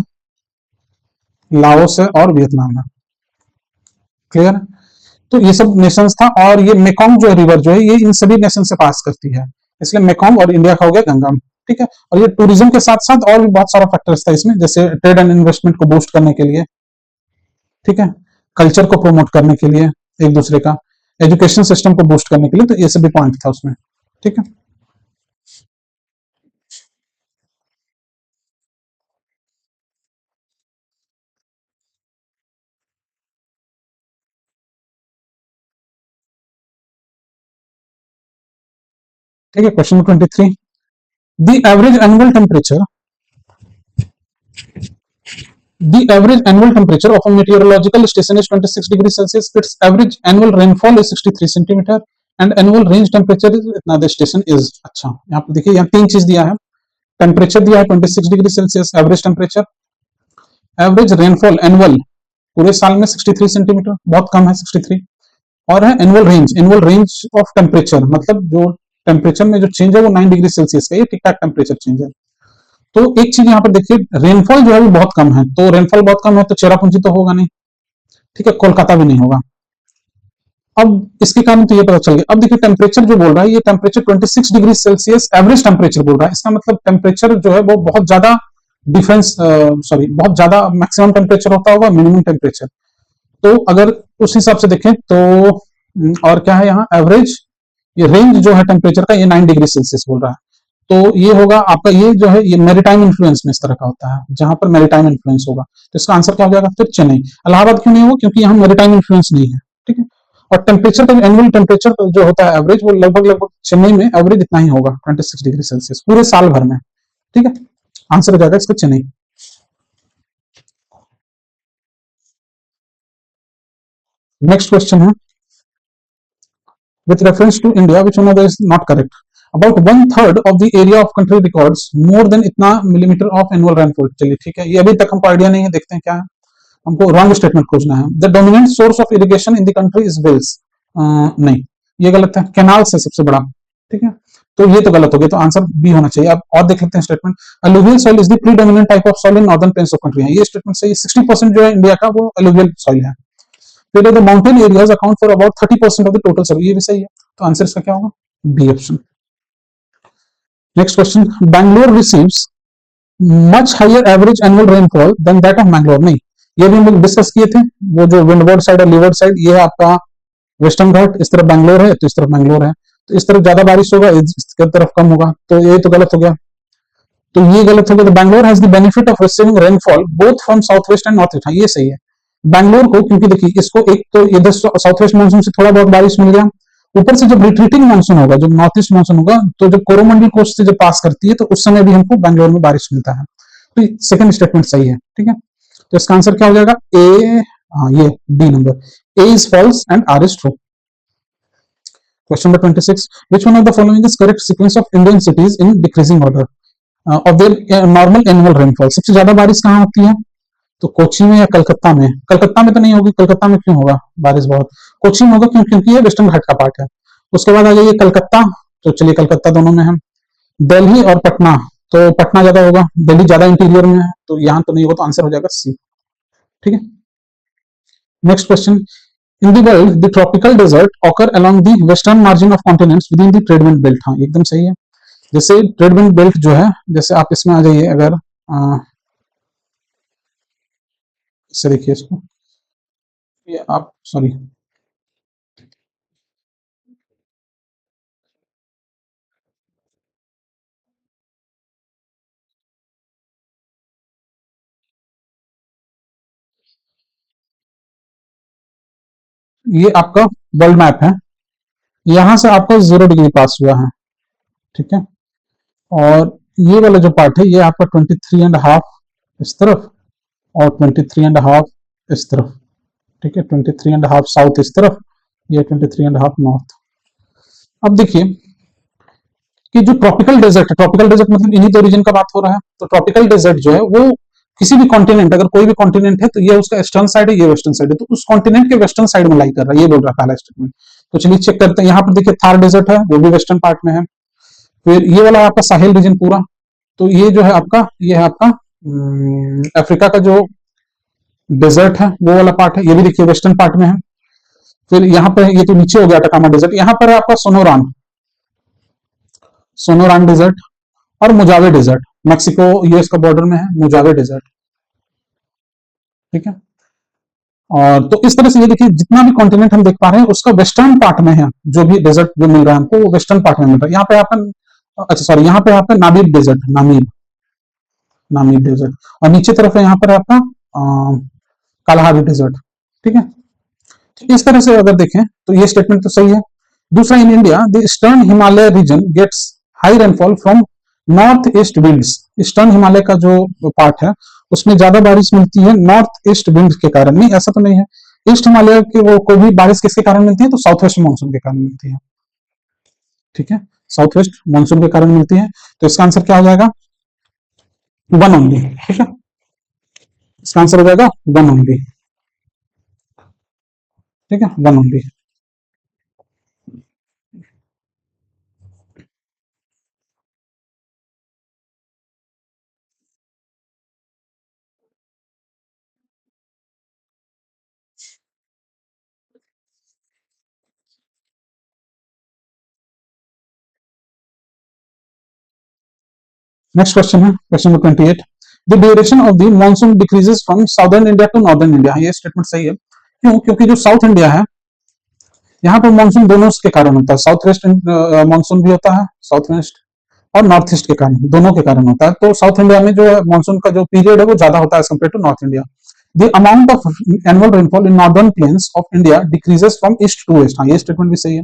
लाओस है और वियतनाम है। क्लियर? तो ये सब नेशंस था, और ये मेकॉन्ग जो रिवर जो है ये इन सभी नेशन से पास करती है, इसलिए मेकॉन्ग और इंडिया का हो गया गंगा। ठीक है, और ये टूरिज्म के साथ साथ और भी बहुत सारा फैक्टर्स था इसमें, जैसे ट्रेड एंड इन्वेस्टमेंट को बूस्ट करने के लिए, ठीक है, कल्चर को प्रमोट करने के लिए एक दूसरे का, एजुकेशन सिस्टम को बूस्ट करने के लिए, तो ये सभी पॉइंट था उसमें। ठीक है, ठीक है, question 23, the average annual temperature, the average annual temperature of a meteorological station is 26 degrees Celsius. Its average annual rainfall is 63 centimeter and annual range temperature is इतना the station is। अच्छा, यहाँ पे देखिए, यहाँ तीन चीज दिया है, टेम्परेचर दिया है 26 degree Celsius average temperature, average rainfall annual पूरे साल में 63 सेंटीमीटर, बहुत कम है 63, और है एनुअल रेंज ऑफ टेम्परेचर, मतलब जो टेम्परेचर में जो चेंज है वो 9 डिग्री सेल्सियस का, ये ठीक ठाक टेम्परेचर चेंज है। तो एक चीज यहाँ पर देखिए, रेनफॉल जो है वो बहुत कम है, तो रेनफॉल बहुत कम है तो चेरापूंजी तो होगा नहीं, ठीक है, कोलकाता भी नहीं होगा। अब इसके कारण तो ये पता चल गया। अब देखिए टेम्परेचर जो बोल रहा है, ये temperature 26 degree Celsius average temperature बोल रहा है, इसका मतलब टेम्परेचर जो है वो बहुत ज्यादा डिफरेंस, सॉरी, बहुत ज्यादा मैक्सिमम टेम्परेचर होता होगा मिनिमम टेम्परेचर। तो अगर उस हिसाब से देखें तो और क्या है यहाँ एवरेज, ये रेंज जो है टेम्परेचर का ये 9 डिग्री सेल्सियस बोल रहा है, तो ये होगा आपका, ये जो है ये मैरीटाइम इन्फ्लुएंस में इस तरह का होता है, जहां पर मैरीटाइम इन्फ्लुएंस होगा, तो इसका आंसर क्या हो जाएगा फिर चेन्नई। इलाहाबाद क्यों नहीं होगा, क्योंकि यहाँ मैरीटाइम इन्फ्लुएंस नहीं है। ठीक है, और टेम्परेचर का एनुअल टेम्परेचर जो होता है एवरेज, वो लगभग लगभग चेन्नई में एवरेज इतना ही होगा 26 डिग्री सेल्सियस पूरे साल भर में। ठीक है, आंसर हो जाएगा इसका चेन्नई। नेक्स्ट क्वेश्चन है, with reference to India, which one of these is not correct? About one third of the area of country records more than इतना मिलीमीटर ऑफ एनुअल रेनफॉल। चलिए ठीक है, ये अभी तक हमको आइडिया नहीं है, देखते हैं क्या है, हमको रॉन्ग स्टेटमेंट खोजना है। The dominant source of irrigation in the country is wells, नहीं ये गलत है, कैनाल्स है सबसे बड़ा। ठीक है, तो ये तो गलत हो गया, तो आंसर बी होना चाहिए। अब और देख लेते हैं statement, alluvial soil is the predominant type of soil in northern plains of country है, ये स्टेटमेंट सही है। 60% जो है इंडिया का वो अलुवियल सॉइल है। फिर the mountain areas account for about 30% of the total soil, ये भी सही है, तो आंसर इसका क्या होगा, B option. Next question, Bangalore receives much higher average annual rainfall than that of Mangalore, नहीं ये भी हम लोग डिस्कस किए थे, वो जो विंडवर्ड साइड और लीवर्ड साइड, ये है आपका वेस्टर्न घाट, इस तरफ बैंगलोर है तो इस तरफ बैंगलोर है, तो इस तरफ ज्यादा बारिश होगा, इसके तरफ कम होगा, तो ये तो गलत हो गया, तो ये गलत हो गया। तो Bangalore has the benefit of receiving rainfall both from south west and north east, ये सही है। बैंगलोर को, क्योंकि देखिए इसको एक तो इधर साउथ वेस्ट मानसून से थोड़ा बहुत बारिश मिल गया, ऊपर से जब रिट्रीटिंग मानसून होगा, जब नॉर्थ ईस्ट मानसून होगा, तो जब कोरोमंडल कोस्ट से जब पास करती है तो उस समय भी हमको बैंगलोर में बारिश मिलता है, तो सेकंड स्टेटमेंट सही है। ठीक है, तो इसका आंसर क्या हो जाएगा, ए, हाँ ये D number, A is false and R is true. Question number 26, which one of the following is correct sequence of Indian cities in decreasing order of their normal annual rainfall? सबसे ज्यादा बारिश कहाँ होती है, तो कोची में या कलकत्ता में? कलकत्ता में तो नहीं होगी, कलकत्ता में क्यों होगा बारिश बहुत, कोची में होगा, क्यों, क्योंकि ये वेस्टर्न घाट का पार्ट है। उसके बाद आ जाइए कलकत्ता, तो चलिए कलकत्ता दोनों में है। दिल्ली और पटना, तो पटना ज्यादा होगा, दिल्ली ज्यादा इंटीरियर में है, तो यहाँ तो नहीं होगा, तो आंसर हो जाएगा सी। ठीक है, next question, in the world the tropical desert occur along the western margin of continents within the trade wind belt, हाँ एकदम सही है। जैसे ट्रेड विंड बेल्ट जो है, जैसे आप इसमें आ जाइए, अगर इससे देखिए इसको, ये आप सॉरी, ये आपका वर्ल्ड मैप है, यहां से आपका 0 डिग्री पास हुआ है। ठीक है, और ये वाला जो पार्ट है ये आपका 23.5 इस तरफ, और 23.5 इस तरफ। ठीक है, 23.5 साउथ इस तरफ, ये 23.5 नॉर्थ। अब देखिए कि जो ट्रॉपिकल डेजर्ट है, ट्रॉपिकल डेजर्ट मतलब इन्हीं दो रीजन का बात हो रहा है, तो ट्रॉपिकल डेजर्ट जो है वो किसी भी कॉन्टिनेंट, अगर कोई भी कॉन्टिनेंट है तो ये उसका ईस्टर्न साइड है, ये वेस्टर्न साइड है, तो उस कॉन्टिनेंट के वेस्टर्न साइड में लाई कर रहा है, ये बोल रहा है पहला स्टेटमेंट। तो चलिए चेक करते हैं, यहाँ पर देखिए थार डेजर्ट है, वो भी वेस्टर्न पार्ट में है। फिर ये वाला आपका साहिल रीजन पूरा, तो ये जो है आपका, ये है आपका अफ्रीका का जो डेजर्ट है वो वाला पार्ट है, ये भी देखिए वेस्टर्न पार्ट में है। फिर यहाँ पर ये तो नीचे हो गया अटाकामा डेजर्ट, यहाँ पर है आपका सोनोरान, सोनोरान डेजर्ट और मुजावे डेजर्ट, मेक्सिको यूएस का बॉर्डर में है मुजावे डेजर्ट। ठीक है, और तो इस तरह से ये देखिए जितना भी कॉन्टिनेंट हम देख पा रहे हैं उसका वेस्टर्न पार्ट में है, जो भी डेजर्ट जो मिल रहा है हमको वो वेस्टर्न पार्ट में मिल रहा है। यहाँ पे आपका अच्छा सॉरी यहाँ पे आपका Namib desert, Namib, Namib desert, और नीचे तरफ है यहाँ पर आपका कालाहारी डेजर्ट। ठीक है, तो इस तरह से अगर देखें तो ये स्टेटमेंट तो सही है। दूसरा, in India the eastern Himalaya region gets high rainfall from north east winds, eastern Himalaya का जो पार्ट है उसमें ज्यादा बारिश मिलती है नॉर्थ ईस्ट विंड के कारण। नहीं, ऐसा तो नहीं है, ईस्ट हिमालय के वो को भी बारिश किसके कारण मिलती है, तो साउथ वेस्ट मानसून के कारण मिलती है। ठीक है, साउथ वेस्ट मानसून के कारण मिलती है, तो इसका आंसर क्या हो जाएगा, वन ओनली। ठीक है, इसका आंसर हो जाएगा वन ओनली। ठीक है, वन ओनली। नेक्स्ट क्वेश्चन है question number 28, the duration of the monsoon decreases from southern India to northern India. ये स्टेटमेंट सही है, क्यों, क्योंकि जो साउथ इंडिया है यहाँ पर मानसून दोनों के कारण होता है, साउथ वेस्ट मानसून भी होता है, साउथ वेस्ट और नॉर्थ ईस्ट के कारण, दोनों के कारण होता है। तो साउथ इंडिया में जो मानसून का जो पीरियड है वो ज्यादा होता है as compare to north India. The amount of annual rainfall in northern plains of India decreases from east to west. हाँ, ये स्टेटमेंट भी सही है।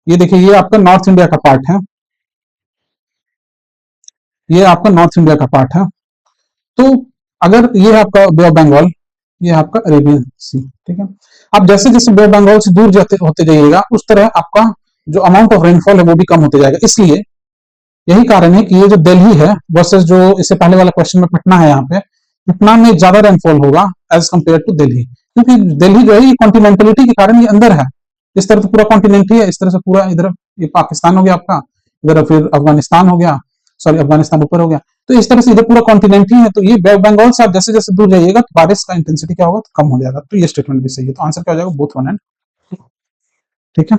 ये देखिए ये आपका नॉर्थ इंडिया का पार्ट है, ये आपका नॉर्थ इंडिया का पार्ट है। तो अगर ये है आपका बे ऑफ बंगाल, ये आपका अरेबियन सी। ठीक है, आप जैसे जैसे बे ऑफ बंगाल से दूर जाते होते जाइएगा उस तरह आपका जो अमाउंट ऑफ रेनफॉल है वो भी कम होते जाएगा। इसलिए यही कारण है कि ये जो दिल्ली है वर्सेस जो इससे पहले वाला क्वेश्चन में पटना है, यहाँ पे पटना में ज्यादा रेनफॉल होगा एज कम्पेयर टू दिल्ली, क्योंकि दिल्ली जो है ये कॉन्टिनेंटलिटी के कारण ये अंदर है। इस तरह तो पूरा कॉन्टिनेंट ही है, इस तरह से पूरा इधर ये पाकिस्तान हो गया आपका, इधर फिर अफगानिस्तान हो गया, सॉरी अफगानिस्तान ऊपर हो गया, तो इस तरह से इधर पूरा कॉन्टिनेंट ही है। तो ये बंगाल से आप जैसे जैसे दूर जाइएगा तो बारिश का इंटेंसिटी क्या होगा, तो कम हो जाएगा। तो ये स्टेटमेंट भी सही है, तो आंसर क्या हो जाएगा, बोथ वन एंड। ठीक है,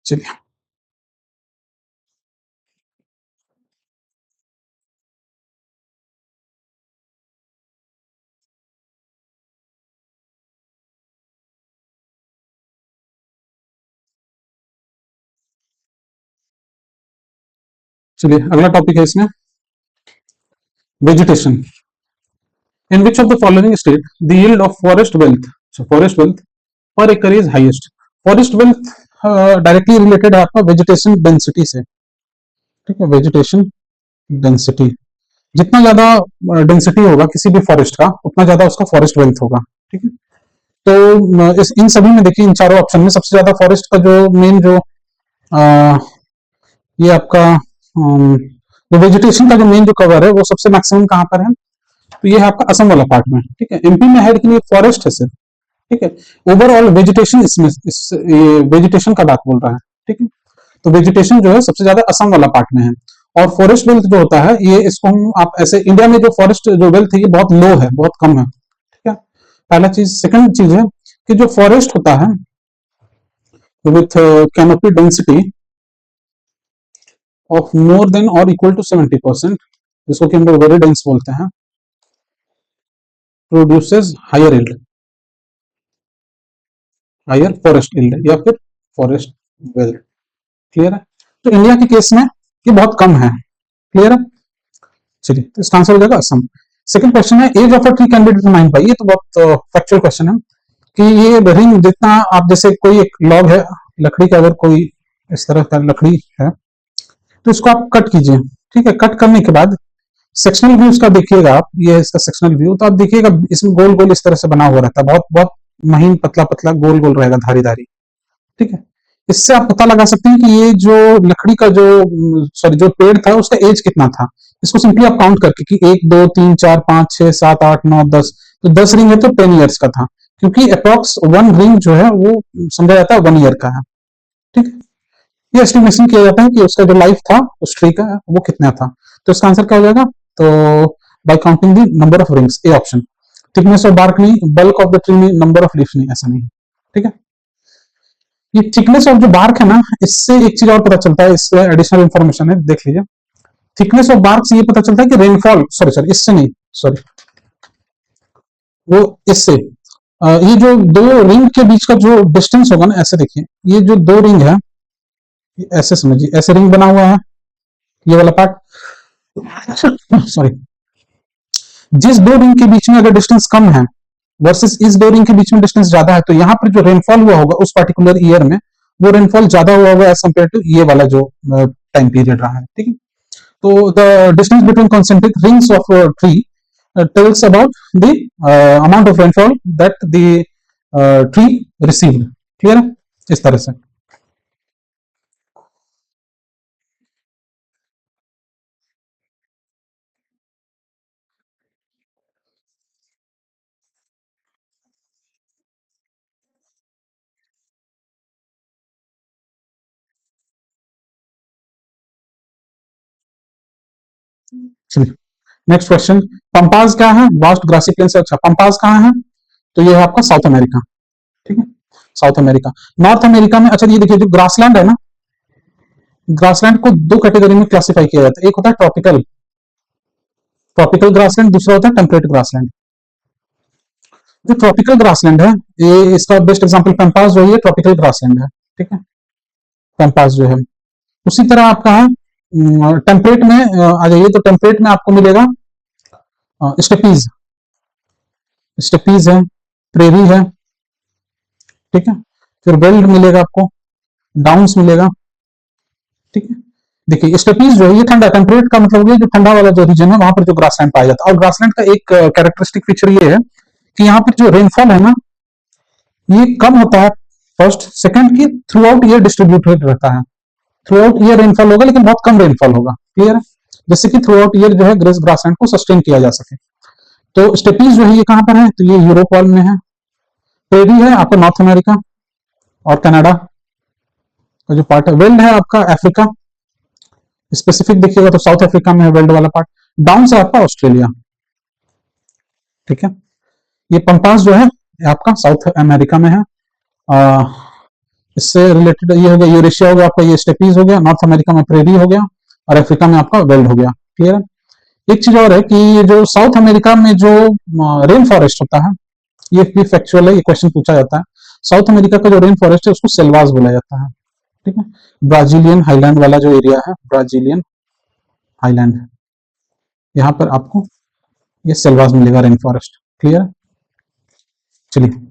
चलिए चलिए अगला टॉपिक है इसमें vegetation. In which of the following state the yield of forest wealth, so forest wealth per acre is highest? Forest wealth directly related है आपका वेजिटेशन डेंसिटी से। ठीक है, वेजिटेशन डेंसिटी, जितना ज्यादा डेंसिटी होगा किसी भी फॉरेस्ट का उतना ज्यादा उसका फॉरेस्ट वेल्थ होगा। ठीक है, तो इस इन सभी में देखिए इन चारों ऑप्शन में सबसे ज्यादा फॉरेस्ट का जो मेन जो ये आपका जो वेजिटेशन का जो मेन जो कवर है वो सबसे मैक्सिमम कहाँ पर है, तो ये है आपका असम वाला पार्ट में। ठीक है, एमपी में है लेकिन ये फॉरेस्ट है सिर्फ। ठीक है, ओवरऑल वेजिटेशन इसमें वेजिटेशन का बात बोल रहा है। ठीक है, तो वेजिटेशन जो है सबसे ज्यादा असम वाला पार्ट में है, और फॉरेस्ट वेल्थ जो होता है ये इसको हम आप ऐसे इंडिया में जो फॉरेस्ट जो वेल्थ है ये बहुत लो है, बहुत कम है। ठीक है, पहला चीज। सेकंड चीज है कि जो फॉरेस्ट होता है with canopy density of more than और इक्वल टू 70%, जिसको कि हम लोग वेरी डेंस बोलते हैं, produces higher yield, higher forest yield या फिर फॉरेस्ट वेल्थ। क्लियर है, तो इंडिया के केस में ये बहुत कम है। क्लियर है, चलिए तो इसका आंसर हो जाएगा असम। सेकंड क्वेश्चन है as of a tree can be determined by, ये तो बहुत फैक्चुअल क्वेश्चन है कि ये रिंग जितना आप जैसे कोई एक लॉग है लकड़ी का, अगर कोई इस तरह का लकड़ी है तो इसको आप कट कीजिए। ठीक है, कट करने के बाद सेक्शनल व्यू इसका देखिएगा आप, ये है इसका सेक्शनल व्यू, तो आप देखिएगा इसमें गोल गोल इस तरह से बना हुआ रहता है, बहुत बहुत महीन पतला पतला गोल गोल रहेगा, धारी धारी। ठीक है, इससे आप पता लगा सकते हैं कि ये जो लकड़ी का जो सॉरी जो पेड़ था उसका एज कितना था। इसको सिंपली आप काउंट करके कि 1 2 3 4 5 6 7 8 9 10, तो 10 रिंग है तो 10 ईयर्स का था, क्योंकि अप्रोक्स वन रिंग जो है वो समझा जाता है 1 ईयर का है। ठीक है, ये एस्टिमेशन किया जाता है कि उसका जो लाइफ था उस ट्री का वो कितना था। तो इसका आंसर क्या हो जाएगा, तो by counting the number of rings, A option. Thickness of bark नहीं, बल्क ऑफ द ट्री नहीं, नंबर ऑफ लीव्स नहीं, ऐसा नहीं। ठीक है। ये थिकनेस ऑफ जो बार्क है ना, इससे एक चीज और पता चलता है, इससे एडिशनल इन्फॉर्मेशन है, देख लीजिए। थिकनेस ऑफ बार्क से ये पता चलता है कि रेनफॉल, सॉरी सॉरी इससे नहीं, सॉरी वो इससे ये जो दो रिंग के बीच का जो डिस्टेंस होगा ना, ऐसे देखिए, ये जो दो रिंग है, ऐसे समझिए, ऐसे रिंग बना हुआ है, ये वाला पार्ट सॉरी, जिस दो रिंग के बीच में अगर डिस्टेंस कम है वर्सेस इस दो रिंग के बीच में डिस्टेंस ज्यादा है, तो यहाँ पर जो रेनफॉल हुआ होगा उस पर्टिकुलर ईयर में, वो रेनफॉल ज्यादा हुआ होगा एज कम्पेयर टू ये वाला जो टाइम पीरियड रहा है, ठीक है। तो the distance between concentric rings of tree tells about the amount of rainfall that the tree received, clear है इस तरह से। चलिए नेक्स्ट क्वेश्चन, पंपास क्या है, वास्ट ग्रासी प्लेन से, अच्छा पंपास कहाँ है, तो ये है आपका साउथ अमेरिका, ठीक है, साउथ अमेरिका। नॉर्थ अमेरिका में, अच्छा ये देखिए जो ग्रासलैंड है ना, ग्रासलैंड को दो कैटेगरी में क्लासिफाई किया जाता है, एक होता है ट्रॉपिकल, ट्रॉपिकल ग्रासलैंड, दूसरा होता है टेम्परेट ग्रासलैंड। जो ट्रॉपिकल ग्रासलैंड है, ये इसका बेस्ट एग्जांपल पैम्पास जो है, ये ट्रॉपिकल ग्रासलैंड है, ठीक है, पैम्पास जो है। उसी तरह आपका है टेम्परेट में आ जाइए, तो टेम्परेट में आपको मिलेगा स्टेपीज, स्टेपीज है, प्रेरी है, ठीक है, फिर वेल्ड मिलेगा आपको, डाउन्स मिलेगा, ठीक है। देखिए स्टेपीज जो है ये ठंडा, टेम्परेट का मतलब ये जो ठंडा वाला जो रीजन है वहां पर जो ग्रासलैंड पाया जाता है, और ग्रासलैंड का एक कैरेक्टरिस्टिक फीचर ये है कि यहाँ पर जो रेनफॉल है ना, ये कम होता है, फर्स्ट, सेकंड की थ्रू आउट ईयर डिस्ट्रीब्यूटेड रहता है, थ्रू आउट ईयर रेनफॉल होगा लेकिन बहुत कम रेनफॉल होगा, क्लियर है, जैसे कि थ्रू आउट ईयर जो है ग्रेस ग्रासलैंड को सस्टेन किया जा सके। तो स्टेपीज जो है ये कहां पर है, तो ये यूरोप वाल में है, प्रेरी है आपका नॉर्थ अमेरिका और कनाडा का जो पार्ट है, वेल्ड है आपका अफ्रीका, स्पेसिफिक देखिएगा तो साउथ अफ्रीका में है वेल्ड वाला पार्ट, डाउन से आपका ऑस्ट्रेलिया, ठीक है। ये पंपास जो है आपका साउथ अमेरिका में है, आ, इससे रिलेटेड ये हो गया, यूरेशिया हो गया आपका, ये स्टेपीज हो गया, नॉर्थ अमेरिका में प्रेरी हो गया, और अफ्रीका में आपका वेल्ड हो गया, क्लियर है। एक चीज और है कि जो साउथ अमेरिका में जो रेन फॉरेस्ट होता है, ये भी फैक्चुअल है, ये क्वेश्चन पूछा जाता है, साउथ अमेरिका का जो रेन फॉरेस्ट है उसको सेल्वास बोला जाता है, ठीक है, ब्राजीलियन हाईलैंड वाला जो एरिया है, ब्राजीलियन हाईलैंड, यहाँ पर आपको ये सेल्वास मिलेगा रेन फॉरेस्ट, क्लियर है। चलिए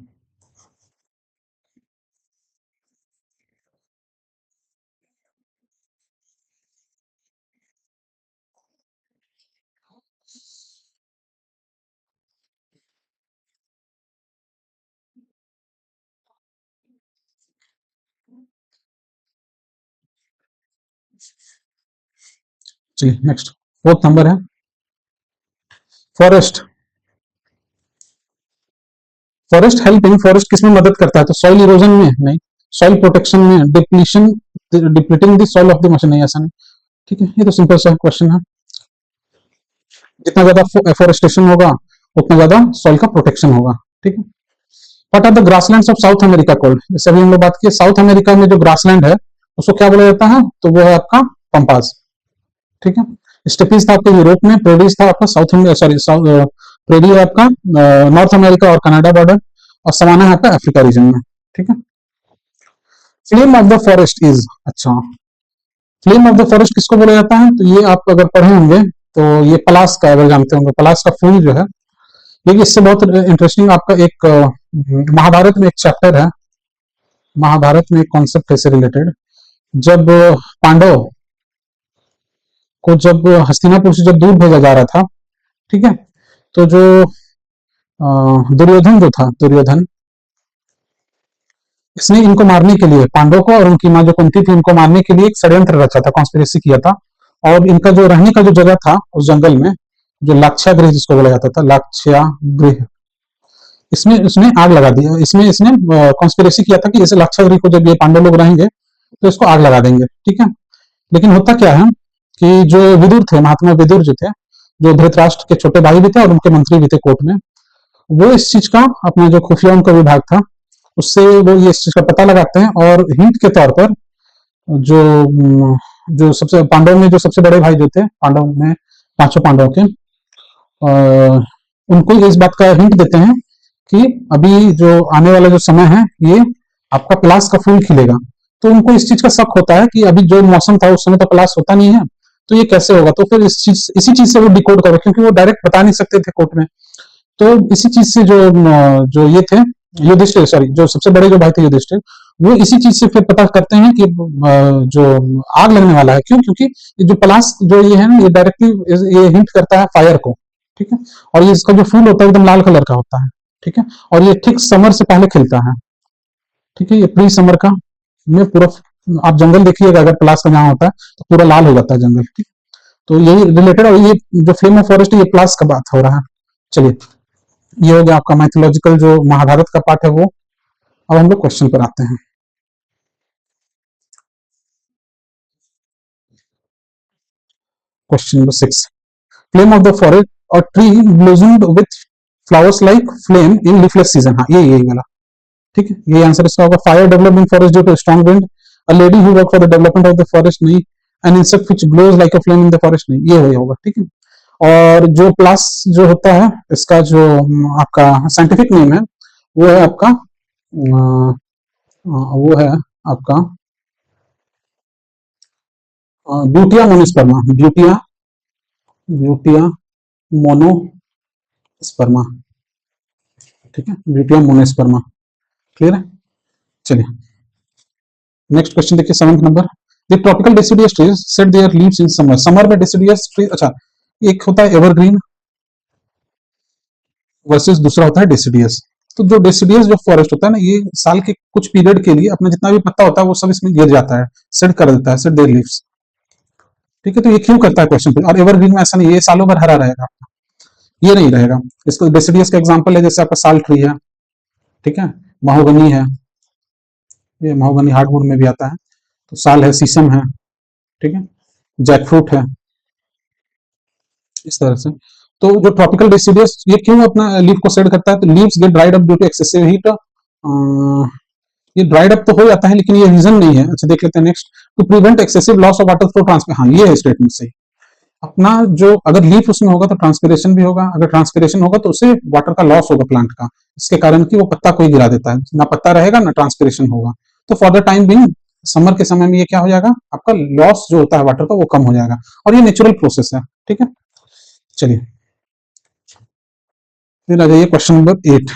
चलिए नेक्स्ट, फोर्थ नंबर है फॉरेस्ट। फॉरेस्ट हेल्पिंग, फॉरेस्ट किसमें मदद करता है, तो सॉइल इरोजन में नहीं, सॉइल प्रोटेक्शन में, depletion, depleting the soil of the machine, नहीं ऐसा नहीं, ठीक है, ये तो सिंपल सा क्वेश्चन है, जितना ज्यादा एफोरेस्टेशन होगा उतना ज्यादा सॉइल का प्रोटेक्शन होगा, ठीक है। What are the grasslands of South America called, जैसे अभी हम लोग बात की साउथ अमेरिका में जो ग्रासलैंड है उसको क्या बोला जाता है, तो वो है आपका पंपास, ठीक है। स्टेपीज था आपका यूरोप में, प्रेडीज था आपका साउथ, सॉरी प्रेडी है आपका नॉर्थ अमेरिका और कनाडा बॉर्डर, और सवाना है आपका अफ्रीका रीजन में, ठीक है। Flame of the forest is, अच्छा फ्लेम ऑफ द फॉरेस्ट किसको बोला जाता है, तो ये आप अगर पढ़े होंगे तो ये पलास का, अगर जानते होंगे, पलास का फूल जो है, देखिए इससे बहुत इंटरेस्टिंग आपका एक महाभारत में एक चैप्टर है, महाभारत में एक कॉन्सेप्ट है इससे रिलेटेड, जब पांडव को जब हस्तिनापुर से जब दूर भेजा जा रहा था, ठीक है, तो जो दुर्योधन जो था, दुर्योधन, इसने इनको मारने के लिए, पांडव को और उनकी माँ जो कुंती थी उनको मारने के लिए एक षड्यंत्र रचा था, कॉन्स्पिरेसी किया था, और इनका जो रहने का जो जगह था उस जंगल में, जो लाक्षागृह जिसको बोला जाता था, लाक्षागृह, इसमें उसने आग लगा दी, इसमें इसने कॉन्स्पिरेसी किया था कि इस लाक्षागृह को जब ये पांडव लोग रहेंगे तो इसको आग लगा देंगे, ठीक है। लेकिन होता क्या है कि जो विदुर थे, महात्मा विदुर जो थे, जो धृतराष्ट्र के छोटे भाई भी थे और उनके मंत्री भी थे कोर्ट में, वो इस चीज का अपना जो खुफिया उनका विभाग था उससे वो ये इस चीज का पता लगाते हैं और हिंट के तौर पर जो जो सबसे पांडव में जो सबसे बड़े भाई जो थे, पांडव में पांचों पांडव के, उनको इस बात का हिंट देते हैं कि अभी जो आने वाला जो समय है ये आपका पलास का फूल खिलेगा। तो उनको इस चीज का शक होता है कि अभी जो मौसम था उस समय तो पलास होता नहीं है, तो ये कैसे होगा। तो फिर इसी चीज से वो डिकोड करो, क्योंकि वो डायरेक्ट बता नहीं सकते थे कोर्ट में। तो इसी चीज से जो ये थे युधिष्ठिर, सॉरी जो सबसे बड़े जो भाई थे युधिष्ठिर, वो इसी चीज से फिर पता करते हैं कि जो आग लगने वाला है, क्यों, क्योंकि ये जो पलाश जो ये है ना, ये डायरेक्टली ये हिंट करता है फायर को। ठीक है, और ये इसका जो फूल होता है एकदम लाल कलर का होता है। ठीक है, और ये ठीक समर से पहले खिलता है। ठीक है, ये प्री समर का में पूरा, आप जंगल देखिएगा अगर पलाश का जहाँ होता है तो पूरा लाल हो जाता है जंगल। ठीक, तो यही रिलेटेड, और ये जो फ्लेम ऑफ फॉरेस्ट है ये पलाश का बात हो रहा है। चलिए, ये हो गया आपका माइथोलॉजिकल जो महाभारत का पार्ट है वो। अब हम लोग क्वेश्चन पर आते हैं। Question number 6, flame of the forest और tree blossomed with flowers like flame in leafless season. हाँ, ये यही वाला। ठीक है, ये आंसर इसका होगा। Fire develop in forest due to strong wind, a lady who work for the development of the forest, नहीं, an insect which glows like a flame in the forest, नहीं, ये वही होगा। ठीक है, और जो प्लस जो होता है इसका जो आपका साइंटिफिक नेम है वो है आपका वो है आपका ब्यूटिया मोनिस्पर्मा, ब्यूटिया ब्यूटिया मोनोस्पर्मा। ठीक है, ब्यूटिया मोनोस्पर्मा। क्लियर है। चलिए, नेक्स्ट क्वेश्चन देखिए, 7th number. The tropical deciduous trees set there leaves in summer. Summer में डेसिडियस ट्री, अच्छा, एक होता है एवरग्रीन वर्सेस दूसरा होता है डेसिडियस। तो जो डेसिडियस जो फॉरेस्ट होता है ना, ये साल के कुछ पीरियड के लिए अपना जितना भी पत्ता होता है वो सब इसमें गिर जाता है, सेट कर देता है, सेट देयर लीव्स। ठीक है, तो ये क्यों करता है क्वेश्चन पे। और एवरग्रीन में ऐसा नहीं है, ये सालों भर हरा रहेगा, ये नहीं रहेगा। इसको डेसिडियस का एग्जांपल है जैसे आपका साल ट्री है, ठीक है, महोगनी है, ये महोगनी हार्डवुड में भी आता है, तो साल है, शीशम है, ठीक है, जैकफ्रूट है, इस तरह से। तो जो ट्रॉपिकल डेसिडियस ये क्यों अपना लीफ को शेड करता है, तो leaves get dried up due to excessive heat. ये ड्राइड अप तो हो जाता है लेकिन ये रीजन नहीं है। अच्छा, देख लेते हैं next. To prevent excessive loss of water flow transfer, हाँ ये है स्टेटमेंट सही। अपना जो अगर लीफ उसमें होगा तो ट्रांसपिरेशन भी होगा, अगर ट्रांसपिरेशन होगा तो उससे वाटर का लॉस होगा प्लांट का, इसके कारण कि वो पत्ता कोई गिरा देता है, ना पत्ता रहेगा ना ट्रांसपिरेशन होगा। तो for the time being summer के समय में ये क्या हो जाएगा, आपका लॉस जो होता है वाटर का वो कम हो जाएगा, और ये नेचुरल प्रोसेस है। ठीक है, चलिए फिर आ जाइए क्वेश्चन नंबर 8।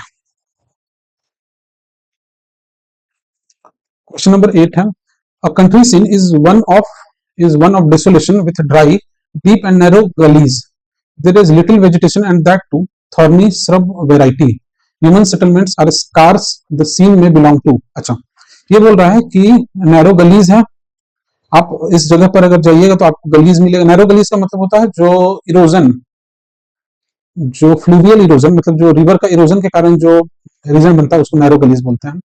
क्वेश्चन नंबर 8 है, a country scene is one of desolation with dry deep and narrow gullies, there is little vegetation and that too thorny shrub variety, human settlements are scarce, the scene may belong to. अच्छा, ये बोल रहा है कि नैरो गलीज है, आप इस जगह पर अगर जाइएगा तो आपको गलीज मिलेगा। नैरो गलीज का मतलब होता है जो इरोजन, जो फ्लूवियल इरोजन, मतलब जो रिवर का इरोजन के कारण जो रीजन बनता है उसको नैरो गलीज बोलते हैं।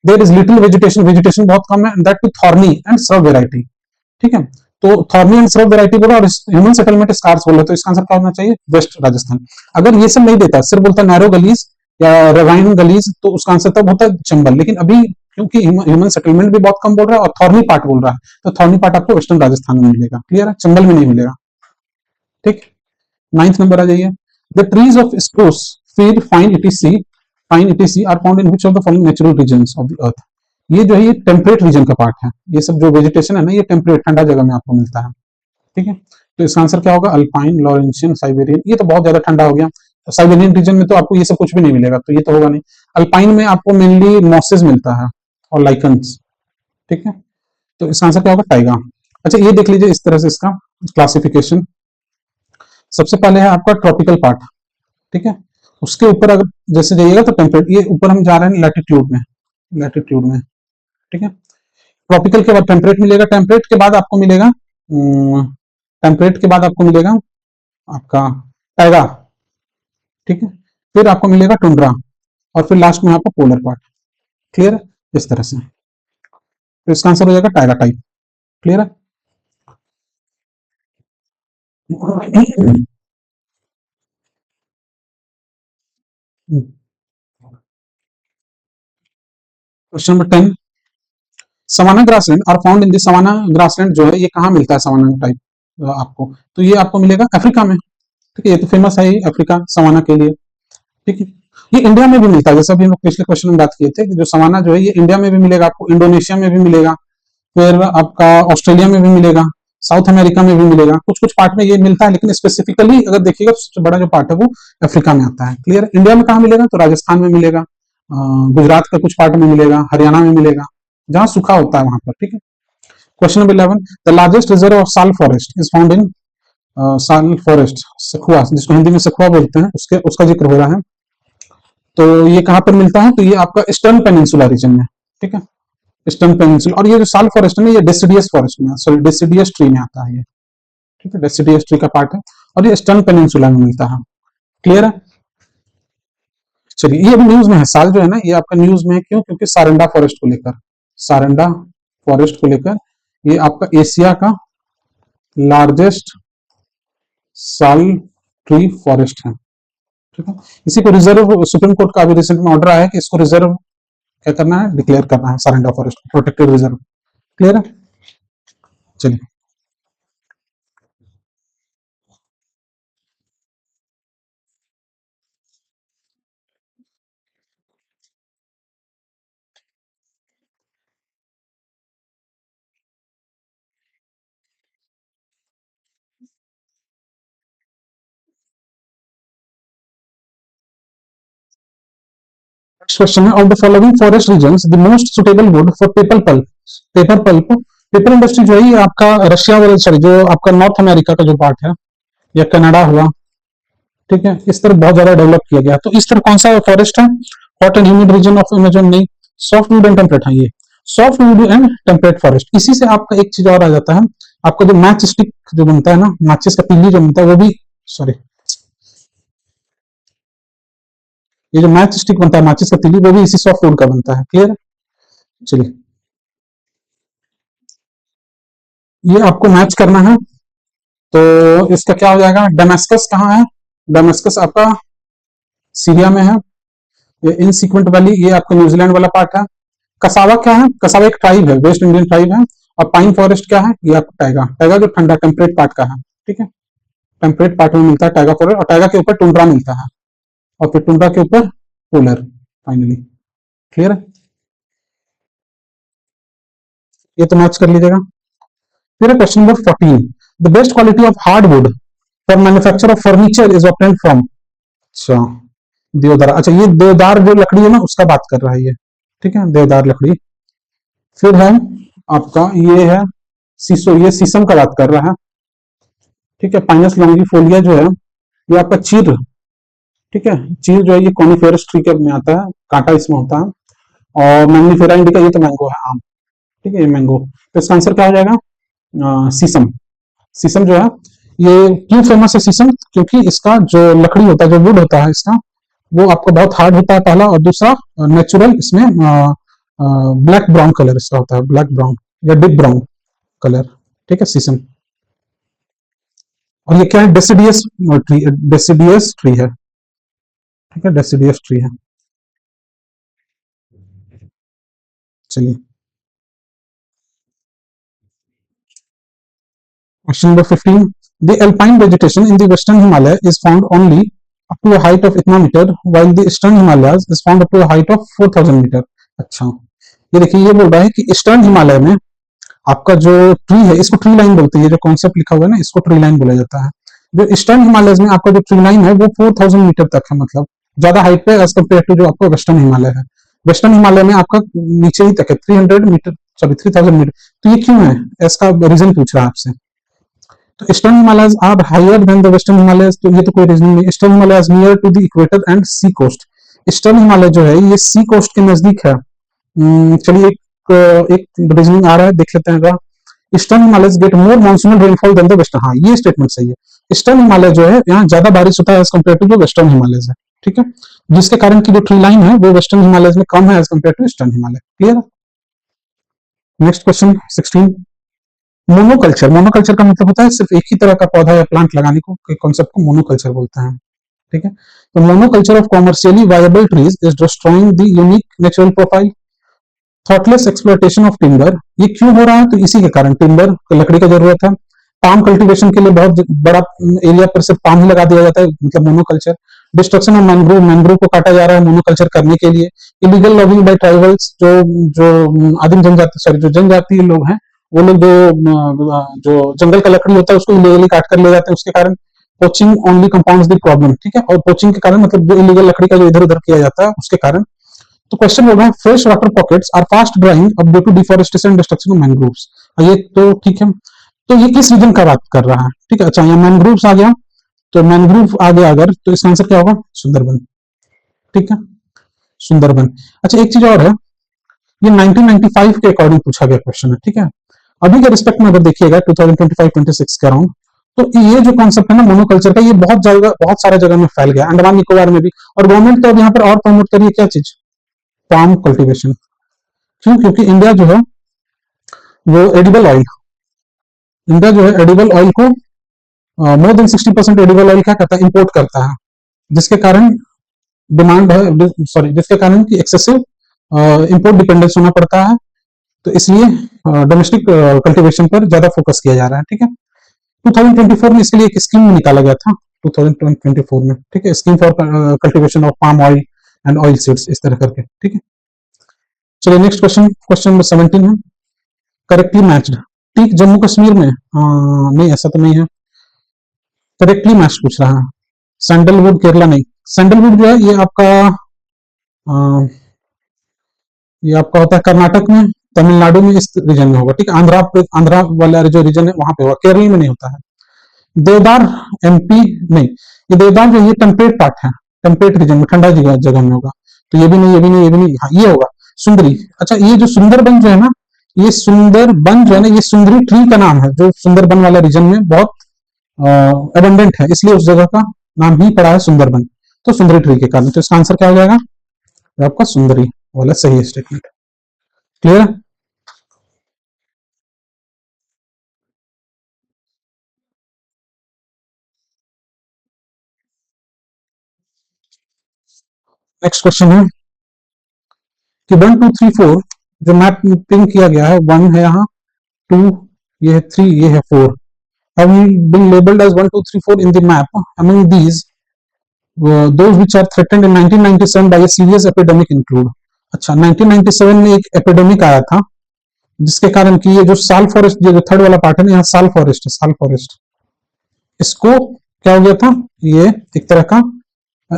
There is little vegetation, vegetation बहुत कम है, that too thorny and shrub variety. ठीक है, तो थॉर्नी एंड श्रब वेराइटी बोला और ह्यूमन सेटलमेंट स्कार्स बोला, तो इसका आंसर क्या होना चाहिए, वेस्ट राजस्थान। अगर ये सब नहीं देता, सिर्फ बोलता नैरो गलीज या रवाइन गलीज, तो उसका आंसर तब होता है चंबल। लेकिन अभी क्योंकि ह्यूमन सेटलमेंट भी बहुत कम बोल रहा है और थॉर्नी पार्ट बोल रहा है, तो थॉर्नी पार्ट आपको वेस्टर्न राजस्थान में मिलेगा। क्लियर है, चंबल में नहीं मिलेगा। ठीक, 9th नंबर आ जाइए। The trees of spruce fir pine etc are found in which of the following natural regions of the earth. ये जो है ये टेम्परेट रीजन का पार्ट है, ये सब जो वेजिटेशन है ना ये टेम्परेट ठंडा जगह में आपको मिलता है। ठीक है, तो इसका आंसर क्या होगा, अल्पाइन, लॉरेंशियन, साइबेरियन। ये तो बहुत ज्यादा ठंडा हो गया, तो साइबेरियन रीजन में तो आपको ये सब कुछ भी नहीं मिलेगा, तो ये तो होगा नहीं। अल्पाइन में आपको मेनली मॉसेस मिलता है और लाइकन्स। ठीक है, तो इसका आंसर क्या होगा, टाइगा। अच्छा, ये देख लीजिए इस तरह से इसका क्लासिफिकेशन। सबसे पहले है आपका ट्रॉपिकल पार्ट। ठीक है, उसके ऊपर अगर जैसे जाइएगा तो टेम्परेट, ये ऊपर हम जा रहे हैं लैटिट्यूड में, लैटिट्यूड में। ठीक है, ट्रॉपिकल के बाद टेम्परेट मिलेगा, टेम्परेट के बाद आपको मिलेगा टेम्परेट के बाद आपको मिलेगा आपका टाइगा। ठीक है, फिर आपको मिलेगा टुंड्रा, और फिर लास्ट में आपको पोलर पार्ट। क्लियर है, इस तरह से, तो इसका आंसर हो जाएगा टाइगा टाइप। क्लियर है। Question number 10, savanna grassland are found in the savanna grassland जो है ये कहाँ मिलता है सवाना टाइप आपको, तो ये आपको मिलेगा अफ्रीका में। ठीक है, ये तो फेमस है ये अफ्रीका सवाना के लिए। ठीक है, ये इंडिया में भी मिलता है, जैसे अभी हम लोग पिछले क्वेश्चन में बात किए थे कि जो सवाना जो है ये इंडिया में भी मिलेगा आपको, इंडोनेशिया में भी मिलेगा, फिर आपका ऑस्ट्रेलिया में भी मिलेगा, साउथ अमेरिका में भी मिलेगा, कुछ कुछ पार्ट में ये मिलता है, लेकिन स्पेसिफिकली अगर देखिएगा तो सबसे बड़ा जो पार्ट है वो अफ्रीका में आता है। क्लियर, इंडिया में कहाँ मिलेगा, तो राजस्थान में मिलेगा, गुजरात का कुछ पार्ट में मिलेगा, हरियाणा में मिलेगा, जहां सूखा होता है वहां पर। ठीक है, question number 11, the largest reserve of साल फॉरेस्ट इज फाउंड इन, साल फॉरेस्ट सखुआ जिसको हिंदी में सखुआ बोलते हैं, उसके उसका जिक्र हो रहा है। तो ये कहाँ पर मिलता है, तो ये आपका ईस्टर्न पेनिनसुला रीजन में। ठीक है, ईस्टर्न पेनिनसुला, और ये जो साल फॉरेस्ट है ना ये डेसिडियस फॉरेस्ट में, सॉरी डेसिडियस ट्री में आता है ये। ठीक है, डेसिडियस ट्री का पार्ट है और ये ईस्टर्न पेनिनसुला में मिलता है। क्लियर है, चलिए ये अभी न्यूज में है, साल जो है ना ये आपका न्यूज में है, क्यों, क्योंकि सारंडा फॉरेस्ट को लेकर, सारंडा फॉरेस्ट को लेकर ये आपका एशिया का लार्जेस्ट साल ट्री फॉरेस्ट है। ठीक है, इसी को रिजर्व, सुप्रीम कोर्ट का अभी रिसेंट में ऑर्डर आया है कि इसको रिजर्व क्या करना है, डिक्लेयर करना है Saranda forest protected reserve. Clear है, चलिए क्वेश्चन है, of the following forest regions the most suitable wood for paper pulp, paper pulp, paper industry जो है ये आपका रशिया वाला, सॉरी जो आपका नॉर्थ अमेरिका का जो पार्ट है या कनाडा हुआ, ठीक है, इस तरफ बहुत ज्यादा डेवलप किया गया। तो इस तरफ कौन सा फॉरेस्ट है, hot and humid region of Amazon, नहीं, सॉफ्ट वुड एंड टेम्परेट है ये, soft wood and temperate forest. इसी से आपका एक चीज और आ जाता है, आपका जो मैच स्टिक जो बनता है ना, मैचेस का तीली जो बनता है वो भी, सॉरी ये जो मैच स्टिक बनता है माचिस का तीली वो भी इसी सॉफ्ट वुड का बनता है। क्लियर, चलिए ये आपको मैच करना है, तो इसका क्या हो जाएगा, डेमेस्कस कहाँ है, डेमेस्कस आपका सीरिया में है, ये इनसिक्वेंट वैली ये आपका न्यूजीलैंड वाला पार्ट है। कसावा क्या है, कसावा एक ट्राइब है, वेस्ट इंडियन ट्राइब है। और पाइन फॉरेस्ट क्या है, ये आपका टाइगा, टाइगा जो ठंडा टेम्परेट पार्ट का है। ठीक है, टेम्परेट पार्ट में मिलता है टाइगा फॉरेस्ट, और टाइगा के ऊपर टुंड्रा मिलता है, और फिर टुंड्रा के ऊपर पोलर फाइनली। क्लियर है, ये तो मैच कर लीजिएगा। फिर question number 14, the best quality of hard would for manufacture of furniture is obtained from, अच्छा देवदार, अच्छा ये देवदार जो लकड़ी है ना उसका बात कर रहा है ये। ठीक है, देवदार लकड़ी। फिर है आपका ये है सीसो, ये शीशम का बात कर रहा है। ठीक है, पाइनस लॉन्गिफोलिया जो है ये आपका चीर, ठीक है, चीर जो है ये कॉनिफेरस ट्री के में आता है, कांटा इसमें होता है। और मैंगनीफेरा इंडिका ये तो मैंगो है, आम। ठीक है, ये मैंगो, तो इसका आंसर क्या हो जाएगा, शीशम। शीशम जो है ये क्यों फेमस है शीशम, क्योंकि इसका जो लकड़ी होता है, जो वुड होता है इसका, वो आपको बहुत हार्ड होता है पहला, और दूसरा नेचुरल इसमें ब्लैक ब्राउन कलर इसका होता है, ब्लैक ब्राउन या डिप ब्राउन कलर। ठीक है, शीशम। और ये क्या है, डेसिडियस ट्री, डेसिडियस ट्री है। ठीक है, डेसिडियस ट्री है। चलिए question number 15, the alpine vegetation in the western Himalaya is found only up to a height of इतना metre, while the eastern Himalayas is found up to a height of 4000 metre. अच्छा, ये देखिए ये बोल रहा है कि ईस्टर्न हिमालय में आपका जो ट्री है, इसको ट्री लाइन बोलते हैं, ये जो कॉन्सेप्ट लिखा हुआ है ना इसको ट्री लाइन बोला जाता है। जो ईस्टर्न हिमालय में आपका जो ट्री लाइन है वो 4000 मीटर तक है, मतलब ज्यादा हाइट पे एज कम्पेयर टू जो आपका वेस्टर्न हिमालय है। वेस्टर्न हिमालय में आपका नीचे ही तक है, 300 मीटर, सॉरी 3000 मीटर। तो ये क्यों है, इसका रीजन पूछ रहा है आपसे। तो eastern Himalayas are higher than the western Himalayas, तो ये तो कोई रीजन नहीं। Eastern Himalayas near to the equator and sea coast, eastern Himalaya जो है ये सी कोस्ट के नजदीक है। चलिए एक रीजनिंग आ रहा है, देख लेते हैं। Eastern Himalaya get more monsoonal rainfall than the western, हाँ ये स्टेटमेंट सही है। ईस्टर्न हिमालय जो है यहाँ ज्यादा बारिश होता है एज कम्पेयर टू जो वेस्टर्न हिमालय है। ठीक है, जिसके कारण की जो ट्री लाइन है वो वेस्टर्न हिमालय में कम है as compare to eastern Himalaya. Clear. Next question 16, monoculture, monoculture का मतलब होता है सिर्फ एक ही तरह का पौधा या प्लांट लगाने को, कॉन्सेप्ट को मोनोकल्चर बोलते हैं। ठीक है, तो monoculture of commercially viable trees is destroying the unique natural profile, thoughtless exploitation of timber, ये क्यों हो रहा है? तो इसी के कारण, टिम्बर लकड़ी का जरूरत है, पाम कल्टीवेशन के लिए बहुत बड़ा एरिया पर सिर्फ पाम ही लगा दिया जाता है, मतलब monoculture. Destruction of mangrove, mangrove को काटा जा रहा है मोनोकल्चर करने के लिए। इलीगल लॉगिंग बाय ट्राइबल्स, जो जो आदिम जनजाति, सॉरी जो जनजातीय लोग हैं, वो लोग जो जंगल का लकड़ी होता है उसको इलीगली काट कर ले जाते हैं, उसके कारण poaching only compounds the problem, ठीक है। और पोचिंग के कारण मतलब जो इलीगल लकड़ी का जो इधर उधर किया जाता है उसके कारण। तो क्वेश्चन बोल रहा है fresh water pockets are fast drying up due to deforestation and destruction of mangroves. ये तो ठीक है। तो ये किस रीजन का बात कर रहा है? ठीक है, अच्छा यहाँ मैंग्रोव्स आ गया, तो मैंग्रोव आ गया अगर, तो इसका आंसर क्या होगा? सुंदरबन, ठीक है, सुंदरबन। अच्छा एक चीज और है, ये 1995 के अकॉर्डिंग पूछा गया क्वेश्चन है, ठीक है। अभी के रिस्पेक्ट में अगर देखिएगा 2025-26 के अराउंड, तो ये जो कॉन्सेप्ट है ना मोनोकल्चर का, ये बहुत जगह, बहुत सारे जगह में फैल गया, अंडमान निकोबार में भी। और गवर्नमेंट तो अब यहाँ पर और प्रमोट करिए क्या चीज? Palm cultivation. क्यों? क्योंकि इंडिया जो है वो एडिबल ऑयल, इंडिया जो है एडिबल ऑयल को मोर देन 60% एडिबल ऑयल क्या करता है? इंपोर्ट करता है, जिसके कारण डिमांड है, सॉरी जिसके कारण कि एक्सेसिव इंपोर्ट डिपेंडेंस होना पड़ता है। तो इसलिए डोमेस्टिक कल्टीवेशन पर ज्यादा फोकस किया जा रहा है, ठीक है। 2024 में इसके लिए एक स्कीम निकाला गया था, 2024 में, ठीक है, scheme for cultivation of palm oil and oil seeds, इस तरह करके, ठीक है। चलिए नेक्स्ट क्वेश्चन, क्वेश्चन नंबर 17 है, करेक्टली मैच्ड। ठीक, जम्मू कश्मीर में नहीं, ऐसा तो नहीं है, करेक्टली मैच पूछ रहा है। सैंडलवुड केरला नहीं, सैंडलवुड जो है ये आपका होता है कर्नाटक में, तमिलनाडु में, इस रीजन में होगा, ठीक है। आंध्रा वाला जो रीजन है वहां पे होगा, केरल में नहीं होता है। देवदार एमपी नहीं, ये देवदार जो ये टेम्परेट पार्ट है, टेम्परेट रीजन में, ठंडा जगह जगह में होगा। तो ये भी नहीं, ये भी नहीं, ये भी नहीं, हाँ ये होगा सुंदरी। अच्छा ये जो सुंदरबन जो है ना, ये सुंदरबन जो है ना, ये सुंदरी ट्री का नाम है, जो सुंदरबन वाला रीजन में बहुत एबंडेंट है, इसलिए उस जगह का नाम ही पड़ा है सुंदरबन। तो सुंदरी ट्री के कारण, तो इसका आंसर क्या हो जाएगा? आपका सुंदरी वाला सही स्टेटमेंट। क्लियर है? नेक्स्ट क्वेश्चन है कि 1 2 3 4 जो मैपिंग किया गया है, 1 है यहाँ, 2 ये है, 3 ये है, 4 have been labeled as 1 2 3 4 in the map. Among these, those which are threatened in 1997 by a serious epidemic include. अच्छा 1997 में एक एपिडेमिक आया था, जिसके कारण कि ये जो साल फॉरेस्ट, ये जो थर्ड वाला पार्ट है ना, यहाँ साल फॉरेस्ट है, साल फॉरेस्ट, इसको क्या हो गया था? ये एक तरह का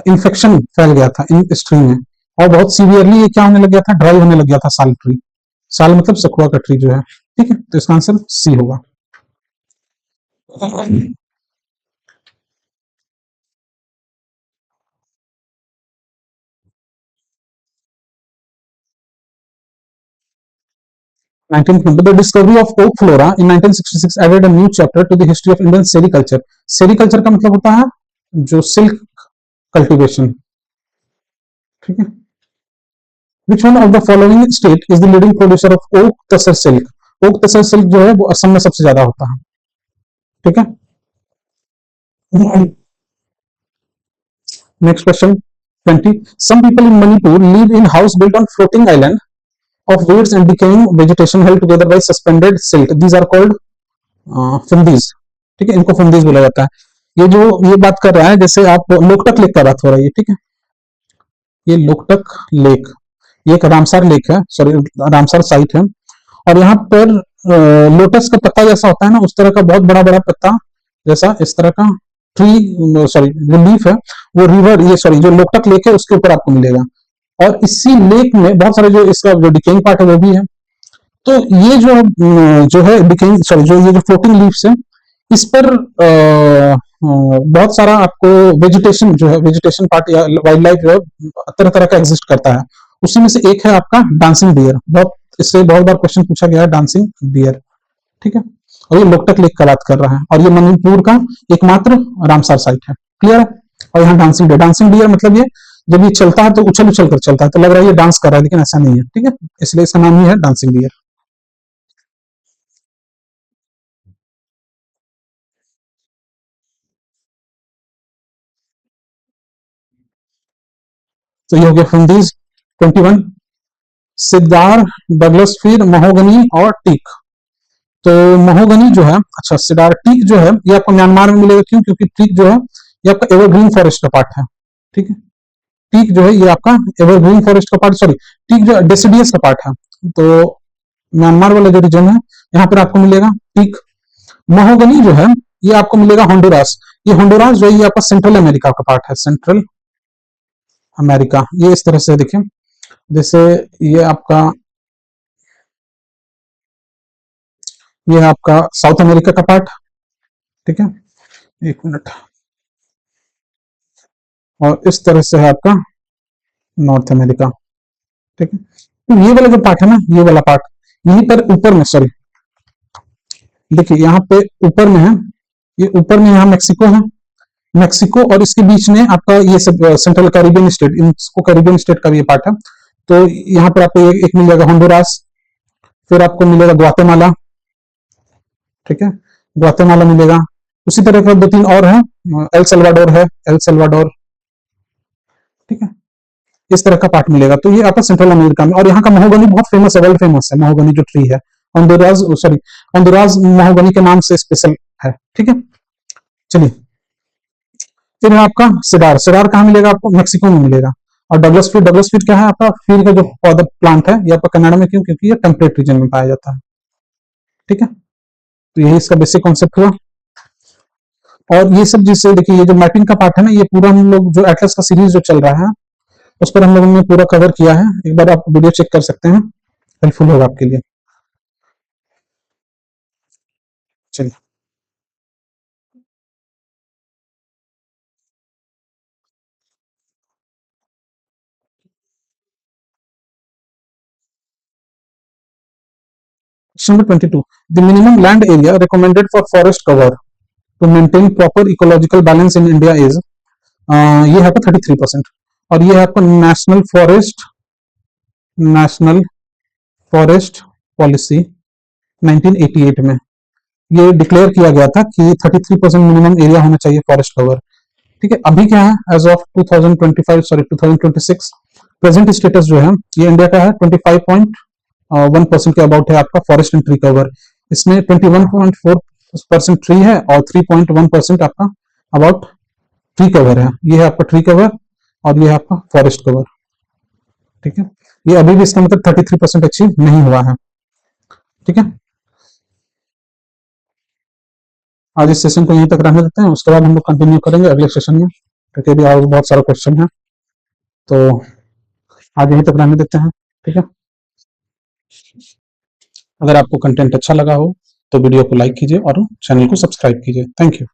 इन्फेक्शन फैल गया था इन इस ट्री में, और बहुत सीवियरली ये क्या होने लग गया था? ड्राई होने लग गया था साल ट्री। साल मतलब सखुआ का ट्री जो है, ठीक है। तो इसका आंसर सी होगा। 19th, the discovery of oak flora in 1966 added a new chapter to the history of Indian sericulture. Sericulture का मतलब होता है जो सिल्क कल्टीवेशन, ठीक है। Which one of the following state is the leading producer of oak tasar silk? Oak tasar silk जो है वो असम में सबसे ज्यादा होता है, ठीक है। Next question 20, some people in Manipur live in house built on floating island of weeds and decaying vegetation held together by suspended silk. These are called फंदीज, ठीक है, इनको फंदीज बोला जाता है। ये जो ये बात कर रहा है, जैसे आप लोकटक लेक का बात हो रहा है, ठीक है, ये लोकटक लेक, ये एक रामसर लेक है, सॉरी रामसर साइट है। और यहाँ पर लोटस का पत्ता जैसा होता है ना, उस तरह का बहुत बड़ा बड़ा पत्ता जैसा, इस तरह का ट्री, सॉरी जो लीफ है, वो रिवर, ये सॉरी जो लोकटक लेक है उसके ऊपर आपको मिलेगा। और इसी लेक में बहुत सारे जो इसका जो डिकेइंग पार्ट है वो भी है। तो ये जो है डिकेइंग, सॉरी जो ये जो फ्लोटिंग लीव्स है, इस पर बहुत सारा आपको वेजिटेशन जो है, वेजिटेशन पार्ट या वाइल्ड लाइफ जो है तरह तरह का एग्जिस्ट करता है। उसी में से एक है आपका डांसिंग बियर, बहुत इससे बहुत बार क्वेश्चन पूछा गया है, डांसिंग बियर, ठीक है। और ये लोकटक लेक का बात कर रहा है, और ये मणिपुर का एकमात्र रामसर साइट है, क्लियर है। और यहाँ डांसिंग बियर मतलब ये जब ये चलता है तो उछल उछल कर चलता है, तो लग रहा है ये डांस कर रहा है, लेकिन ऐसा नहीं है, ठीक है, इसलिए इसका नाम ही है डांसिंग बियर। तो ये हो गया फंडीज 21। सिद्धार, डगलस फिर, महोगनी और टीक। तो महोगनी जो है, अच्छा सिडार, टीक जो है ये आपको म्यांमार में मिलेगा। क्यों? क्योंकि टीक जो है ये आपका एवरग्रीन फॉरेस्ट का पार्ट है। ठीक है, टीक जो है ये आपका एवरग्रीन फॉरेस्ट का पार्ट, सॉरी टीक जो डेसिडियस का पार्ट है। तो म्यांमार वाला जो रीजन है यहाँ पर आपको मिलेगा टीक। महोगनी जो है ये आपको मिलेगा होंडुरास। ये होंडुरास जो है ये आपका सेंट्रल अमेरिका का पार्ट है, सेंट्रल अमेरिका। ये इस तरह से देखिए, जैसे ये आपका, ये है आपका साउथ अमेरिका का पार्ट। ठीक है, एक मिनट, और इस तरह से है आपका नॉर्थ अमेरिका। ठीक है, तो ये वाला जो पार्ट है ना, ये वाला पार्ट यहीं पर ऊपर में, सॉरी देखिए यहाँ पे ऊपर में है, ये ऊपर में यहाँ मैक्सिको है, मैक्सिको और इसके बीच में आपका ये सब सेंट्रल कैरिबियन स्टेट, इसको कैरिबियन स्टेट का भी ये पार्ट है। तो यहाँ पर आपको एक मिल जाएगा होंडुरास, फिर आपको मिलेगा ग्वाटेमाला। ठीक है, ग्वाटेमाला मिलेगा। उसी तरह का दो तीन और है, एल सल्वाडोर है, एल सल्वाडोर। ठीक है, इस तरह का पार्ट मिलेगा। तो ये आपका सेंट्रल अमेरिका में, और यहाँ का महोगनी बहुत फेमस है, वर्ल्ड फेमस है महोगनी जो ट्री है। होंडुरास, सॉरी होंडुरास महोगनी के नाम से स्पेशल है। ठीक है, चलिए फिर है आपका सिडार। सिडार कहाँ मिलेगा आपको? मैक्सिको में मिलेगा। और डगलस फीड, डगलस फीड क्या है आपका? फीड का जो पौधा प्लांट है, ये आपका कनाडा में। क्यों? क्योंकि ये टेम्परेट रीजन में पाया जाता है। ठीक है, तो यही इसका बेसिक कॉन्सेप्ट हुआ। और ये सब जिससे देखिए, ये जो मैपिंग का पार्ट है ना, ये पूरा हम लोग जो एटलस का सीरीज जो चल रहा है उस पर हम लोगों ने पूरा कवर किया है। एक बार आप वीडियो चेक कर सकते हैं, हेल्पफुल होगा आपके लिए। चलिए, question number 22, the minimum land area recommended for forest cover to maintain proper ecological balance in India is, ये है आपका 33%। और ये है आपका नेशनल फॉरेस्ट पॉलिसी 1988 में ये डिक्लेयर किया गया था कि 33% मिनिमम एरिया होना चाहिए फॉरेस्ट कवर। ठीक है, अभी क्या है, as of 2025, sorry 2026, present status जो है ये इंडिया का है 25.1% के अबाउट है आपका फॉरेस्ट एंड ट्री कवर। इसमें 21.4% ट्री है और 3.1% आपका अबाउट ट्री कवर है। ये है आपका ट्री कवर और ये है आपका फॉरेस्ट कवर। ठीक है, ये अभी भी इसका मतलब 33% अचीव नहीं हुआ है। ठीक है, आज इस सेशन को यहीं तक रहने देते हैं, उसके बाद हम लोग कंटिन्यू करेंगे अगले सेशन में, क्योंकि अभी और बहुत सारा क्वेश्चन है। तो आज यहीं तक रहने देते हैं। ठीक है, अगर आपको कंटेंट अच्छा लगा हो तो वीडियो को लाइक कीजिए और चैनल को सब्सक्राइब कीजिए। Thank you.